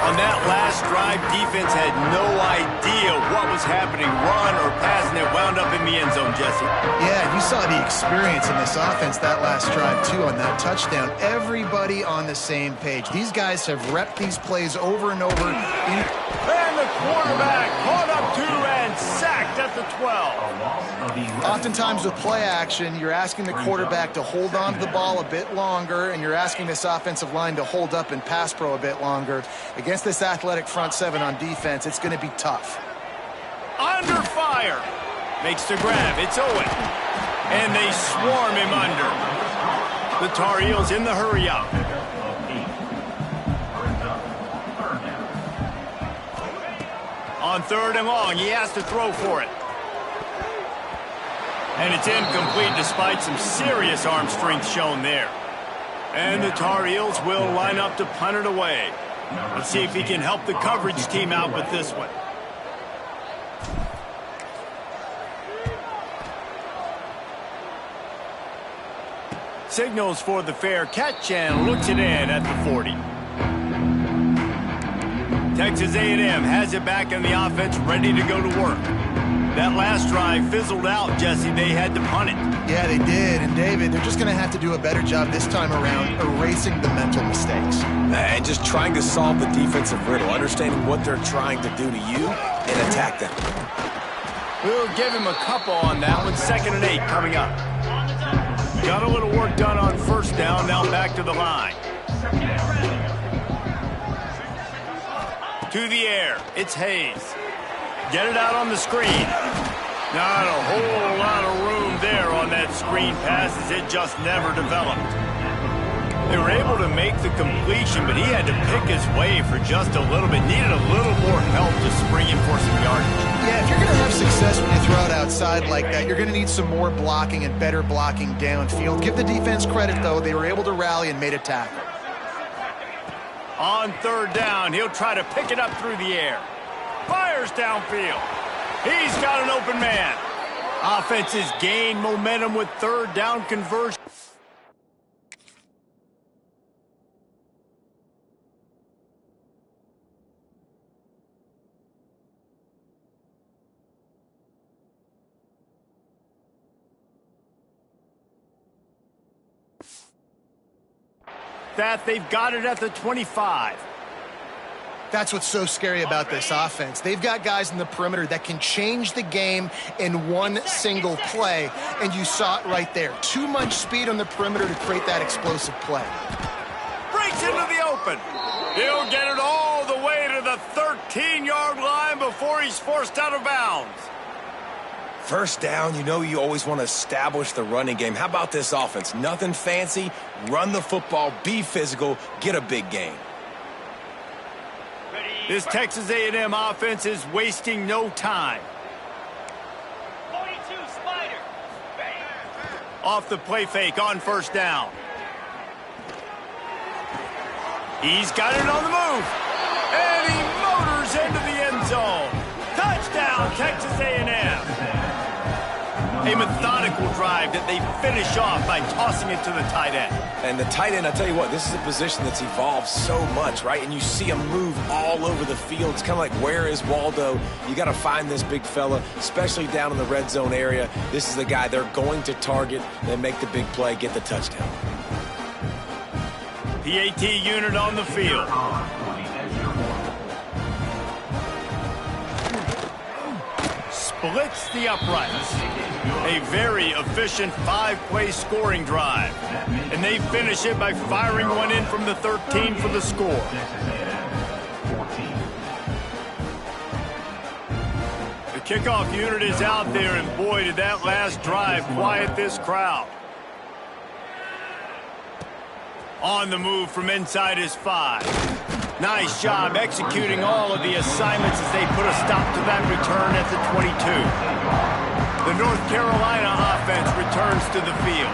On that last drive, defense had no idea what was happening. Run or pass, and it wound up in the end zone, Jesse. Yeah, you saw the experience in this offense that last drive, too, on that touchdown. Everybody on the same page. These guys have repped these plays over and over. And the quarterback caught up to and sacked at the 12. Oftentimes with play action, you're asking the quarterback to hold on to the ball a bit longer, and you're asking this offensive line to hold up and pass pro a bit longer. Against this athletic front 7 on defense, it's going to be tough. Under fire. Makes the grab. It's Owen. And they swarm him under. The Tar Heels in the hurry up. On 3rd and long, he has to throw for it. And it's incomplete despite some serious arm strength shown there. And the Tar Heels will line up to punt it away. Let's see if he can help the coverage team out with this one. Signals for the fair catch and looks it in at the 40. Texas A&M has it back in the offense, ready to go to work. That last drive fizzled out, Jesse. They had to punt it. Yeah, they did. And, David, they're just going to have to do a better job this time around erasing the mental mistakes. And just trying to solve the defensive riddle, understanding what they're trying to do to you and attack them. We'll give him a couple on that one. 2nd and 8 coming up. Got a little work done on first down. Now back to the line. To the air. It's Hayes. Get it out on the screen. Not a whole lot of room there on that screen pass as it just never developed. They were able to make the completion, but he had to pick his way for just a little bit. Needed a little more help to spring in for some yardage. Yeah, if you're going to have success when you throw it outside like that, you're going to need some more blocking and better blocking downfield. Give the defense credit, though. They were able to rally and made a tackle. On 3rd down, he'll try to pick it up through the air. Fires downfield. He's got an open man. Offense has gained momentum with 3rd down conversion. That they've got it at the 25. That's what's so scary about this offense. They've got guys in the perimeter that can change the game in one single play, and you saw it right there. Too much speed on the perimeter to create that explosive play. Breaks into the open. He'll get it all the way to the 13 before he's forced out of bounds. First down, you know you always want to establish the running game. How about this offense? Nothing fancy. Run the football, be physical, get a big gain. This Texas A&M offense is wasting no time. 42 Spider. Off the play fake on first down. He's got it on the move. And he motors into the end zone. Touchdown, Texas A&M. A methodical drive that they finish off by tossing it to the tight end. And the tight end, I tell you what, this is a position that's evolved so much, right? And you see him move all over the field. It's kind of like, where is Waldo? You got to find this big fella, especially down in the red zone area. This is the guy they're going to target and make the big play, get the touchdown. PAT unit on the field. Splits the uprights. A very efficient 5-play scoring drive. And they finish it by firing one in from the 13 for the score. The kickoff unit is out there, and boy, did that last drive quiet this crowd. On the move from inside his 5. Nice job executing all of the assignments as they put a stop to that return at the 22. The North Carolina offense returns to the field.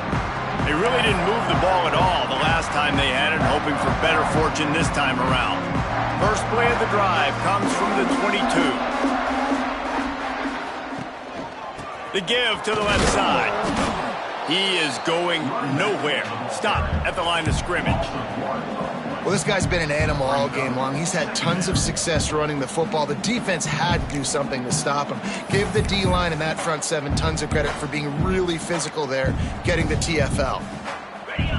They really didn't move the ball at all the last time they had it, hoping for better fortune this time around. First play of the drive comes from the 22. The give to the left side. He is going nowhere. Stop at the line of scrimmage. Well, this guy's been an animal all game long. He's had tons of success running the football. The defense had to do something to stop him. Give the D-line and that front 7 tons of credit for being really physical there, getting the TFL.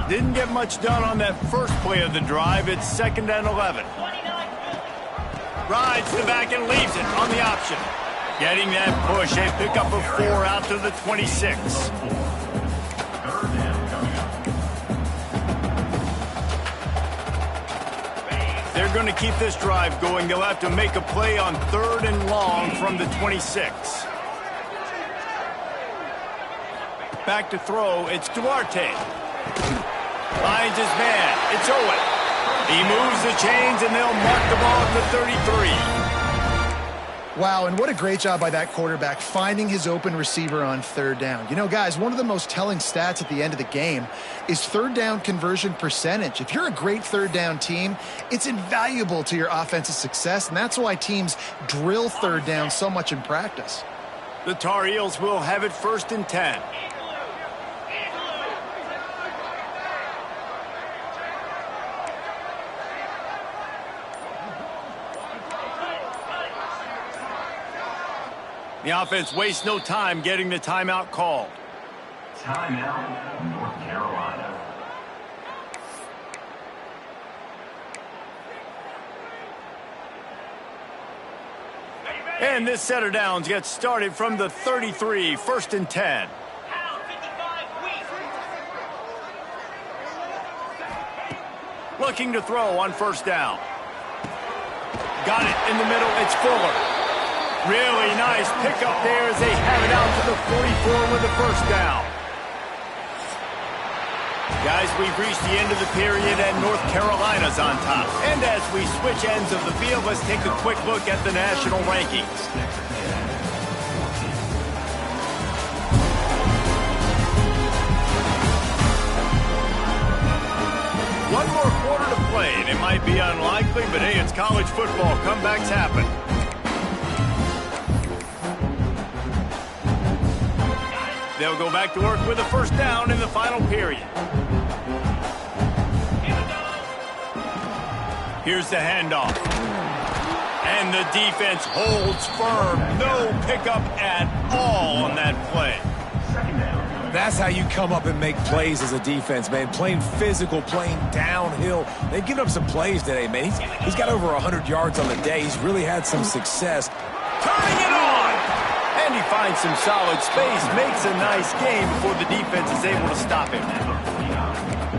Didn't get much done on that first play of the drive. It's 2nd and 11. Rides to the back and leaves it on the option. Getting that push, a pickup of 4 out to the 26. They're going to keep this drive going. They'll have to make a play on 3rd and long from the 26. Back to throw. It's Duarte. Finds his man. It's Owen. He moves the chains, and they'll mark the ball at the 33. Wow, and what a great job by that quarterback finding his open receiver on 3rd down. You know, guys, one of the most telling stats at the end of the game is 3rd down conversion percentage. If you're a great 3rd down team, it's invaluable to your offensive success, and that's why teams drill 3rd down so much in practice. The Tar Heels will have it 1st and 10. The offense wastes no time getting the timeout called. Timeout, North Carolina. And this set of downs gets started from the 33, 1st and 10. Looking to throw on 1st down. Got it in the middle. It's Fuller. Really nice pickup there as they have it out to the 44 with the 1st down. Guys, we've reached the end of the period and North Carolina's on top. And as we switch ends of the field, let's take a quick look at the national rankings. One more quarter to play, and it might be unlikely, but hey, it's college football. Comebacks happen. They'll go back to work with a 1st down in the final period. Here's the handoff. And the defense holds firm. No pickup at all on that play. That's how you come up and make plays as a defense, man. Playing physical, playing downhill. They've given up some plays today, man. He's got over 100 yards on the day. He's really had some success. Turning it on! And he finds some solid space, makes a nice game before the defense is able to stop him.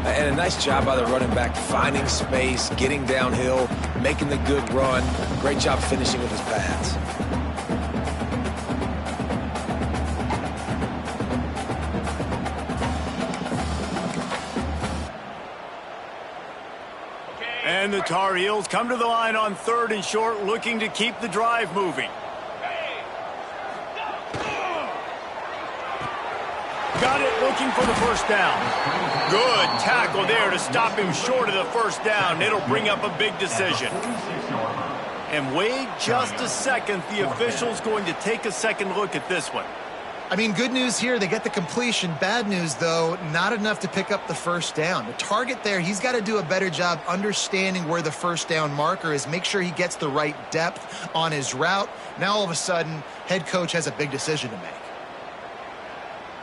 And a nice job by the running back, finding space, getting downhill, making the good run. Great job finishing with his pads. And the Tar Heels come to the line on 3rd and short, looking to keep the drive moving. Got it, looking for the first down. Good tackle there to stop him short of the first down. It'll bring up a big decision. And wait just a second. The official's going to take a second look at this one. I mean, good news here, they get the completion. Bad news, though, not enough to pick up the first down. The target there, he's got to do a better job understanding where the first down marker is, make sure he gets the right depth on his route. Now, all of a sudden, head coach has a big decision to make.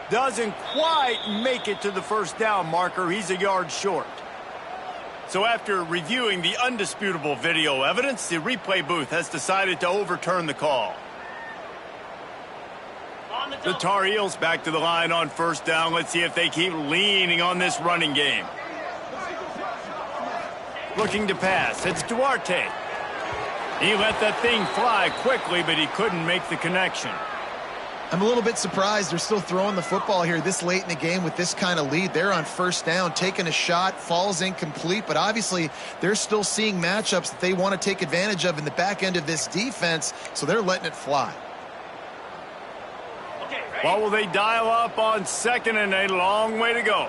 Doesn't quite make it to the first down marker. He's a yard short. So after reviewing the undisputable video evidence, the replay booth has decided to overturn the call. The Tar Heels back to the line on first down. Let's see if they keep leaning on this running game. Looking to pass. It's Duarte. He let that thing fly quickly, but he couldn't make the connection. I'm a little bit surprised they're still throwing the football here this late in the game with this kind of lead. They're on first down, taking a shot, falls incomplete, but obviously they're still seeing matchups that they want to take advantage of in the back end of this defense, so they're letting it fly. What will they dial up on 2nd and a long way to go?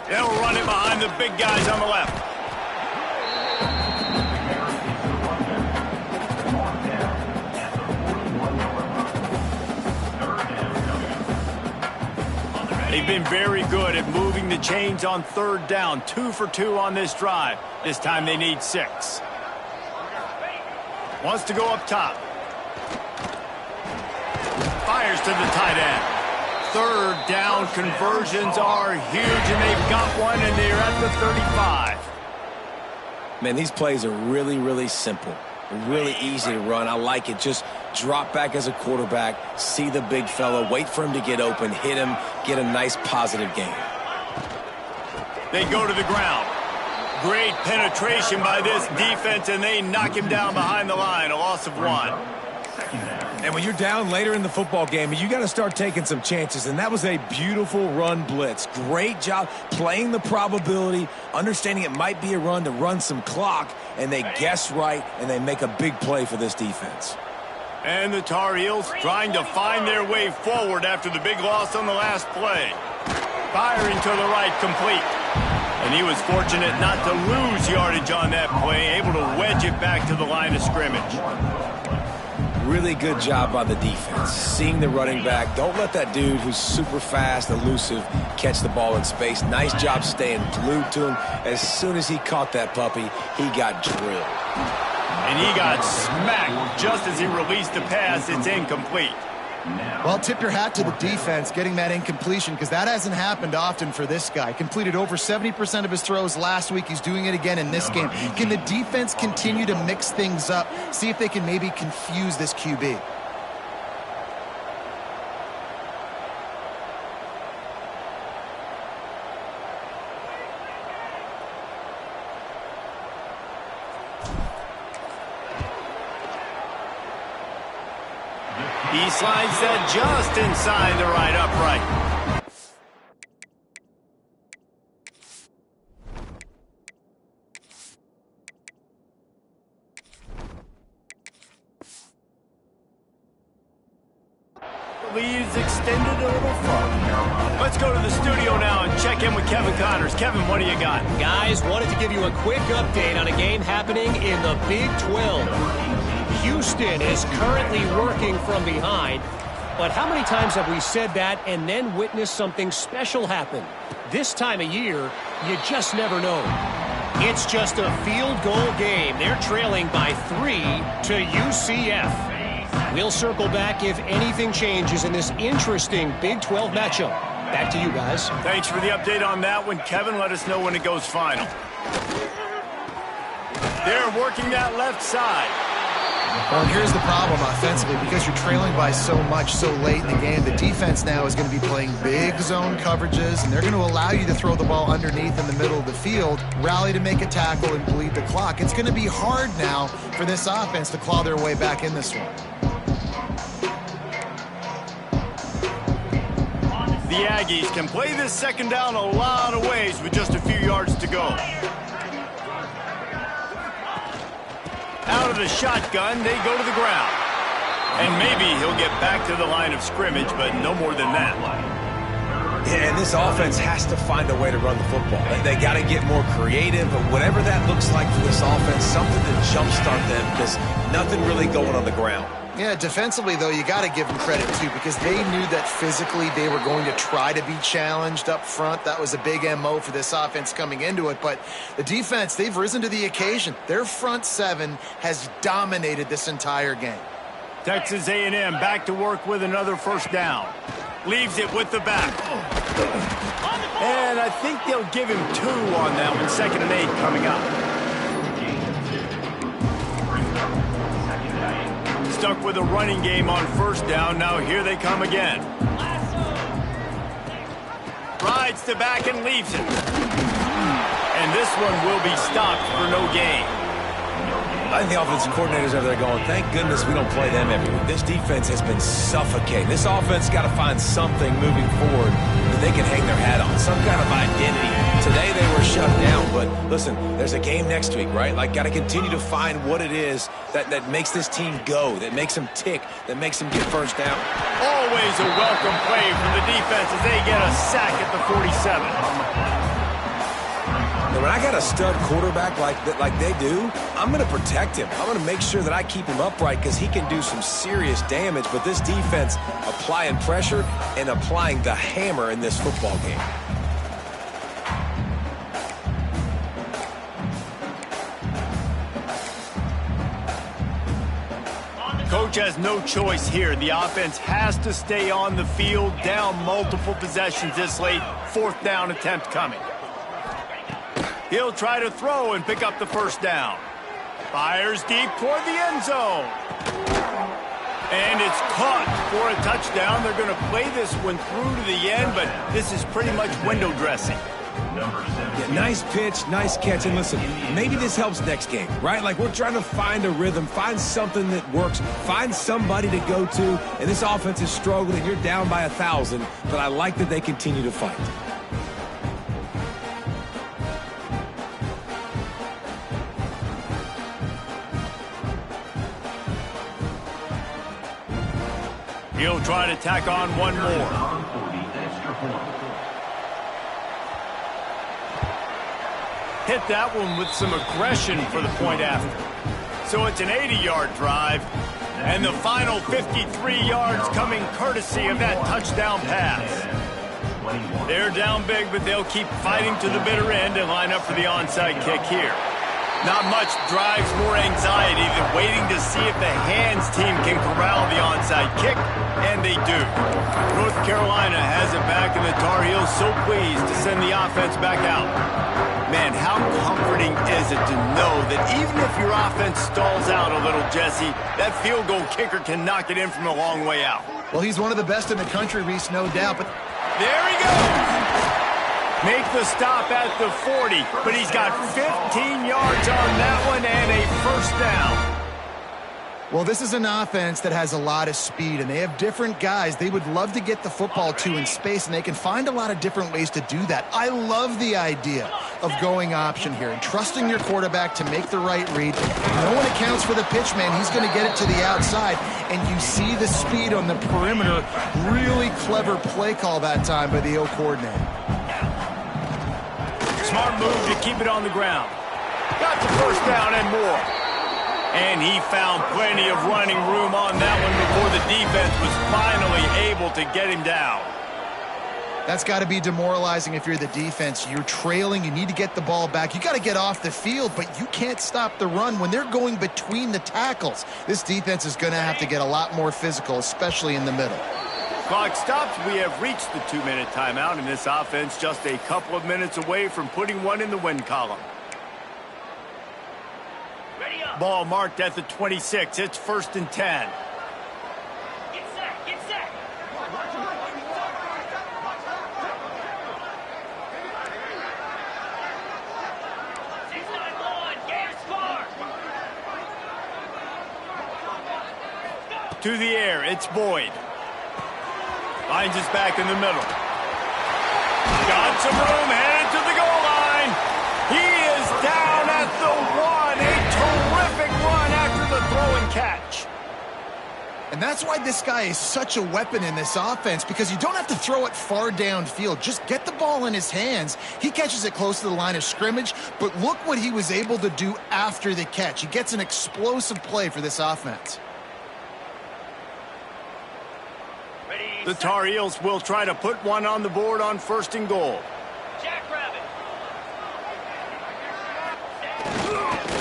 They'll run it behind the big guys on the left. They've been very good at moving the chains on 3rd down. 2 for 2 on this drive. This time they need 6. Wants to go up top. Fires to the tight end. 3rd down conversions are huge, and they've got one, and they're at the 35. Man, these plays are really, really simple. Really easy to run. I like it. Just drop back as a quarterback, see the big fella, wait for him to get open, hit him, get a nice positive gain. They go to the ground. Great penetration by this defense, and they knock him down behind the line. A loss of 1. And when you're down later in the football game, you got to start taking some chances, and that was a beautiful run blitz. Great job playing the probability, understanding it might be a run to run some clock, and they guess right, and they make a big play for this defense. And the Tar Heels trying to find their way forward after the big loss on the last play. Firing to the right, complete. And he was fortunate not to lose yardage on that play, able to wedge it back to the line of scrimmage. Really good job on the defense. Seeing the running back. Don't let that dude who's super fast, elusive, catch the ball in space. Nice job staying glued to him. As soon as he caught that puppy, he got drilled. And he got smacked just as he released the pass. It's incomplete. Well, tip your hat to the defense getting that incompletion, because that hasn't happened often for this guy. Completed over 70% of his throws last week. He's doing it again in this game. Can the defense continue to mix things up, see if they can maybe confuse this QB? He slides that just inside the right upright. The lead is extended a little far. Let's go to the studio now and check in with Kevin Connors. Kevin, what do you got? Guys, wanted to give you a quick update on a game happening in the Big 12. Houston is currently working from behind, but how many times have we said that and then witnessed something special happen? This time of year, you just never know. It's just a field goal game. They're trailing by 3 to UCF. We'll circle back if anything changes in this interesting Big 12 matchup. Back to you guys. Thanks for the update on that one, Kevin. Let us know when it goes final. They're working that left side. Well, and here's the problem offensively. Because you're trailing by so much so late in the game, the defense now is going to be playing big zone coverages, and they're going to allow you to throw the ball underneath in the middle of the field, rally to make a tackle, and bleed the clock. It's going to be hard now for this offense to claw their way back in this one. The Aggies can play this second down a lot of ways with just a few yards to go. Out of the shotgun, they go to the ground. And maybe he'll get back to the line of scrimmage, but no more than that. Yeah, and this offense has to find a way to run the football. They got to get more creative, but whatever that looks like for this offense, something to jumpstart them, because nothing really going on the ground. Yeah, defensively, though, you got to give them credit, too, because they knew that physically they were going to try to be challenged up front. That was a big MO for this offense coming into it. But the defense, they've risen to the occasion. Their front seven has dominated this entire game. Texas A&M back to work with another first down. Leaves it with the back. And I think they'll give him 2 on that one. 2nd and 8 coming up. Stuck with a running game on first down. Now here they come again. Rides to back and leaves it. And this one will be stopped for no gain. I think the offensive coordinators over there going, thank goodness we don't play them every week. This defense has been suffocating. This offense got to find something moving forward that they can hang their hat on, some kind of identity. Today they were shut down, but listen, there's a game next week, right? Like, got to continue to find what it is that makes this team go, that makes them tick, that makes them get first down. Always a welcome play from the defense as they get a sack at the 47. When I got a stud quarterback like they do, I'm going to protect him. I'm going to make sure that I keep him upright because he can do some serious damage. But this defense applying pressure and applying the hammer in this football game. Coach has no choice here. The offense has to stay on the field, down multiple possessions this late. 4th down attempt coming. He'll try to throw and pick up the first down. Fires deep toward the end zone. And it's caught for a touchdown. They're going to play this one through to the end, but this is pretty much window dressing. Yeah, nice pitch, nice catch. And listen, maybe this helps next game, right? Like, we're trying to find a rhythm, find something that works, find somebody to go to. And this offense is struggling. You're down by 1,000, but I like that they continue to fight. He'll try to tack on one more. Hit that one with some aggression for the point after. So it's an 80-yard drive, and the final 53 yards coming courtesy of that touchdown pass. They're down big, but they'll keep fighting to the bitter end and line up for the onside kick here. Not much drives more anxiety than waiting to see if the hands team can corral the onside kick, and they do. North Carolina has it back, and the Tar Heels so pleased to send the offense back out. Man, how comforting is it to know that even if your offense stalls out a little, Jesse, that field goal kicker can knock it in from a long way out. Well, he's one of the best in the country, Reese, no doubt, but there he goes! Make the stop at the 40, but he's got 15 yards on that one and a first down. Well, this is an offense that has a lot of speed, and they have different guys they would love to get the football to in space, and they can find a lot of different ways to do that. I love the idea of going option here and trusting your quarterback to make the right read. No one accounts for the pitch, man. He's going to get it to the outside, and you see the speed on the perimeter. Really clever play call that time by the O coordinator. Smart move to keep it on the ground. Got the first down and more. And he found plenty of running room on that one before the defense was finally able to get him down. That's got to be demoralizing if you're the defense. You're trailing. You need to get the ball back. You got to get off the field, but you can't stop the run when they're going between the tackles. This defense is going to have to get a lot more physical, especially in the middle. Clock stops. We have reached the 2-minute timeout, and this offense just a couple of minutes away from putting one in the win column. Ready up. Ball marked at the 26. It's 1st and 10. Get set, get set. 6-9-1, Gators score. To the air, it's Boyd. Finds his back in the middle. Got some room, headed to the goal line. He is down at the 1. A terrific run after the throw and catch. And that's why this guy is such a weapon in this offense, because you don't have to throw it far downfield. Just get the ball in his hands. He catches it close to the line of scrimmage, but look what he was able to do after the catch. He gets an explosive play for this offense. The Tar Heels will try to put one on the board on 1st and goal. Jackrabbit.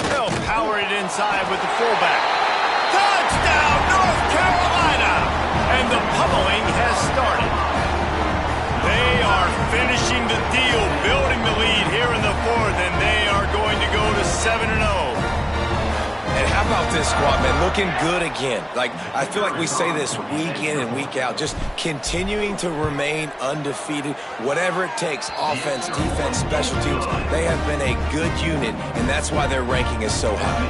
They'll power it inside with the fullback. Touchdown, North Carolina! And the pummeling has started. They are finishing the deal, building the lead here in the 4th, and they are going to go to 7-0. And how about this squad, man? Looking good again. Like, I feel like we say this week in and week out, just continuing to remain undefeated. Whatever it takes, offense, defense, special teams, they have been a good unit, and that's why their ranking is so high.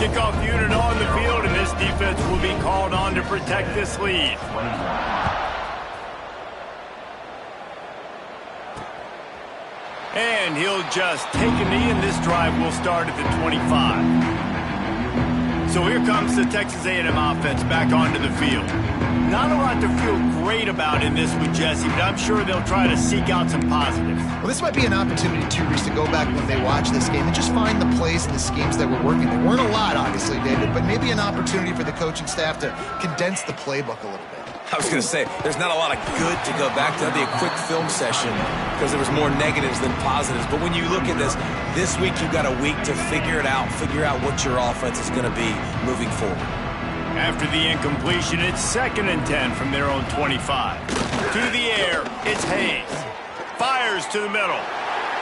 Kickoff unit on the field, and this defense will be called on to protect this lead. And he'll just take a knee, and this drive will start at the 25. So here comes the Texas A&M offense back onto the field. Not a lot to feel great about in this one, Jesse, but I'm sure they'll try to seek out some positives. Well, this might be an opportunity, too, Reese, to go back when they watch this game and just find the plays and the schemes that were working. There weren't a lot, obviously, David, but maybe an opportunity for the coaching staff to condense the playbook a little bit. I was going to say, there's not a lot of good to go back to. That'd be a quick film session because there was more negatives than positives. But when you look at this week you've got a week to figure it out, figure out what your offense is going to be moving forward. After the incompletion, it's 2nd and 10 from their own 25. To the air, it's Hayes. Fires to the middle.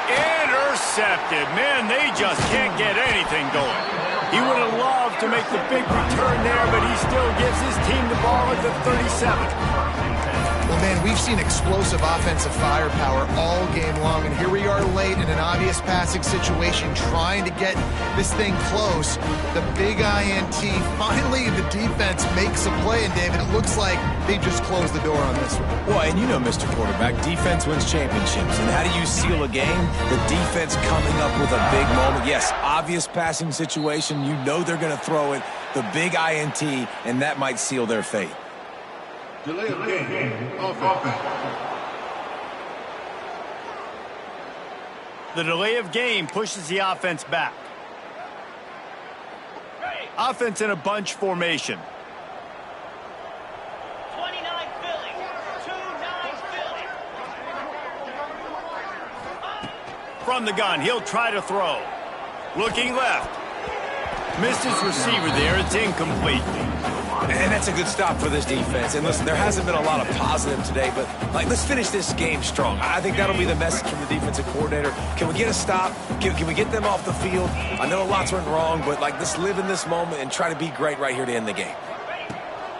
Intercepted. Man, they just can't get anything going. He would have loved to make the big return there, but he still gives his team the ball at the 37. Well, man, we've seen explosive offensive firepower all game long, and here we are late in an obvious passing situation trying to get this thing close. The big INT. Finally, the defense makes a play, and David, it looks like they just closed the door on this one. Well, and you know, Mr. Quarterback, defense wins championships. And how do you seal a game? The defense coming up with a big moment. Yes, obvious passing situation. You know they're going to throw it. The big INT, and that might seal their fate. Delay of game. Offense. The delay of game pushes the offense back. Offense in a bunch formation. 29 Philly. 2-9 Philly. From the gun, he'll try to throw. Looking left. Missed his receiver there. It's incomplete. And that's a good stop for this defense. And listen, there hasn't been a lot of positive today, but let's finish this game strong. I think that'll be the message from the defensive coordinator. Can we get a stop? Can we get them off the field? I know lots went wrong, but let's live in this moment and try to be great right here to end the game.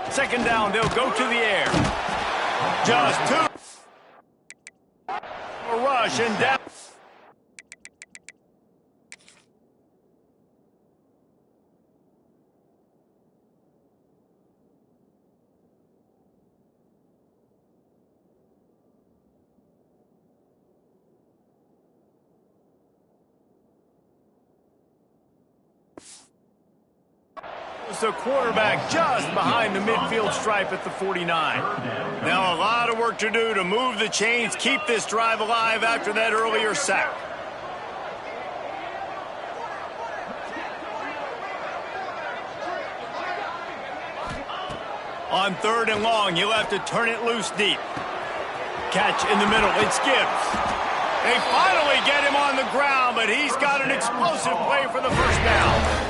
2nd down, they'll go to the air. Just 2. A rush and down. The quarterback just behind the midfield stripe at the 49. Now a lot of work to do to move the chains, keep this drive alive after that earlier sack. On 3rd and long, he'll have to turn it loose deep. Catch in the middle, it's Gibbs. They finally get him on the ground, but he's got an explosive play for the 1st down.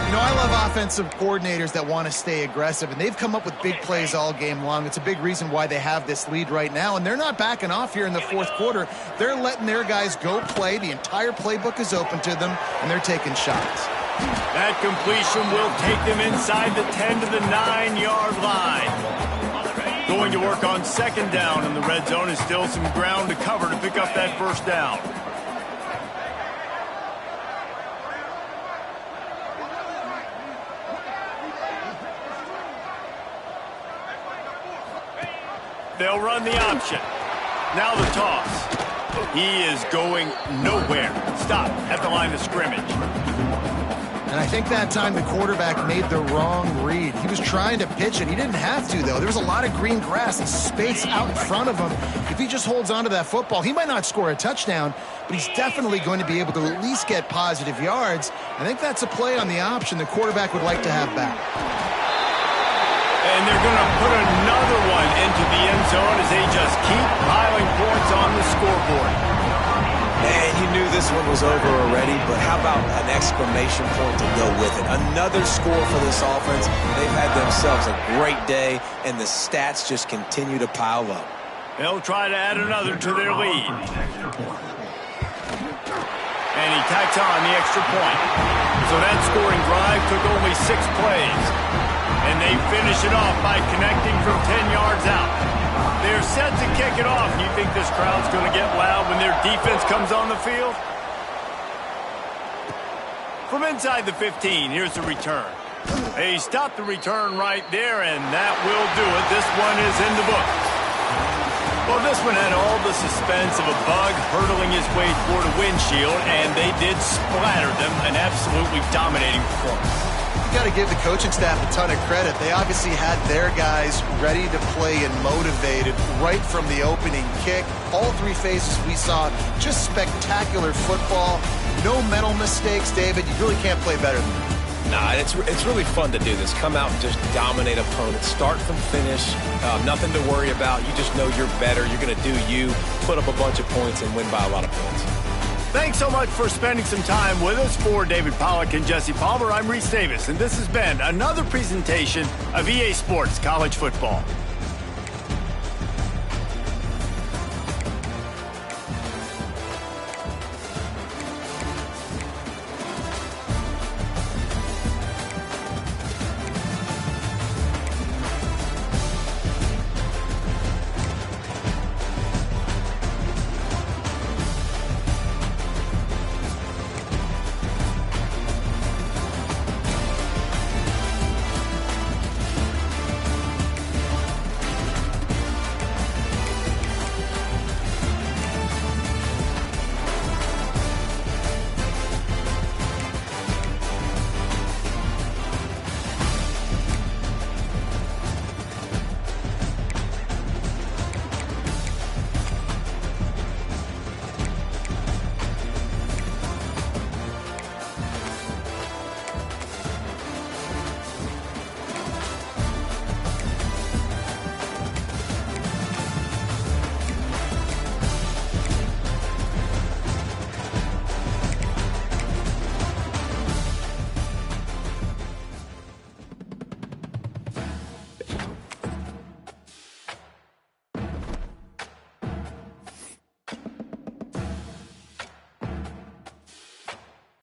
You know, I love offensive coordinators that want to stay aggressive, and they've come up with big plays all game long. It's a big reason why they have this lead right now, and they're not backing off here in the 4th quarter. They're letting their guys go play. The entire playbook is open to them, and they're taking shots. That completion will take them inside the 10 to the 9-yard line. Going to work on second down in the red zone, is still some ground to cover to pick up that first down. They'll run the option. Now the toss. He is going nowhere. Stop at the line of scrimmage. And I think that time the quarterback made the wrong read. He was trying to pitch it. He didn't have to, though. There was a lot of green grass and space out in front of him. If he just holds on to that football, he might not score a touchdown, but he's definitely going to be able to at least get positive yards. I think that's a play on the option the quarterback would like to have back. And they're going to put another one into the end zone as they just keep piling points on the scoreboard. Man, you knew this one was over already, but how about an exclamation point to go with it? Another score for this offense. They've had themselves a great day, and the stats just continue to pile up. They'll try to add another to their lead. And he tacks on the extra point. So that scoring drive took only 6 plays. And they finish it off by connecting from 10 yards out. They're set to kick it off. You think this crowd's going to get loud when their defense comes on the field? From inside the 15, here's the return. They stopped the return right there, and that will do it. This one is in the book. Well, this one had all the suspense of a bug hurtling his way toward a windshield, and they did splatter them. An absolutely dominating performance. Got to give the coaching staff a ton of credit. They obviously had their guys ready to play and motivated right from the opening kick. All 3 phases we saw, just spectacular football. No mental mistakes, David. You really can't play better than that. Nah, it's really fun to do this. Come out and just dominate opponents. Start from finish. Nothing to worry about. You just know you're better. You're going to do you, put up a bunch of points, and win by a lot of points. Thanks so much for spending some time with us. For David Pollack and Jesse Palmer, I'm Reese Davis, and this has been another presentation of EA Sports College Football.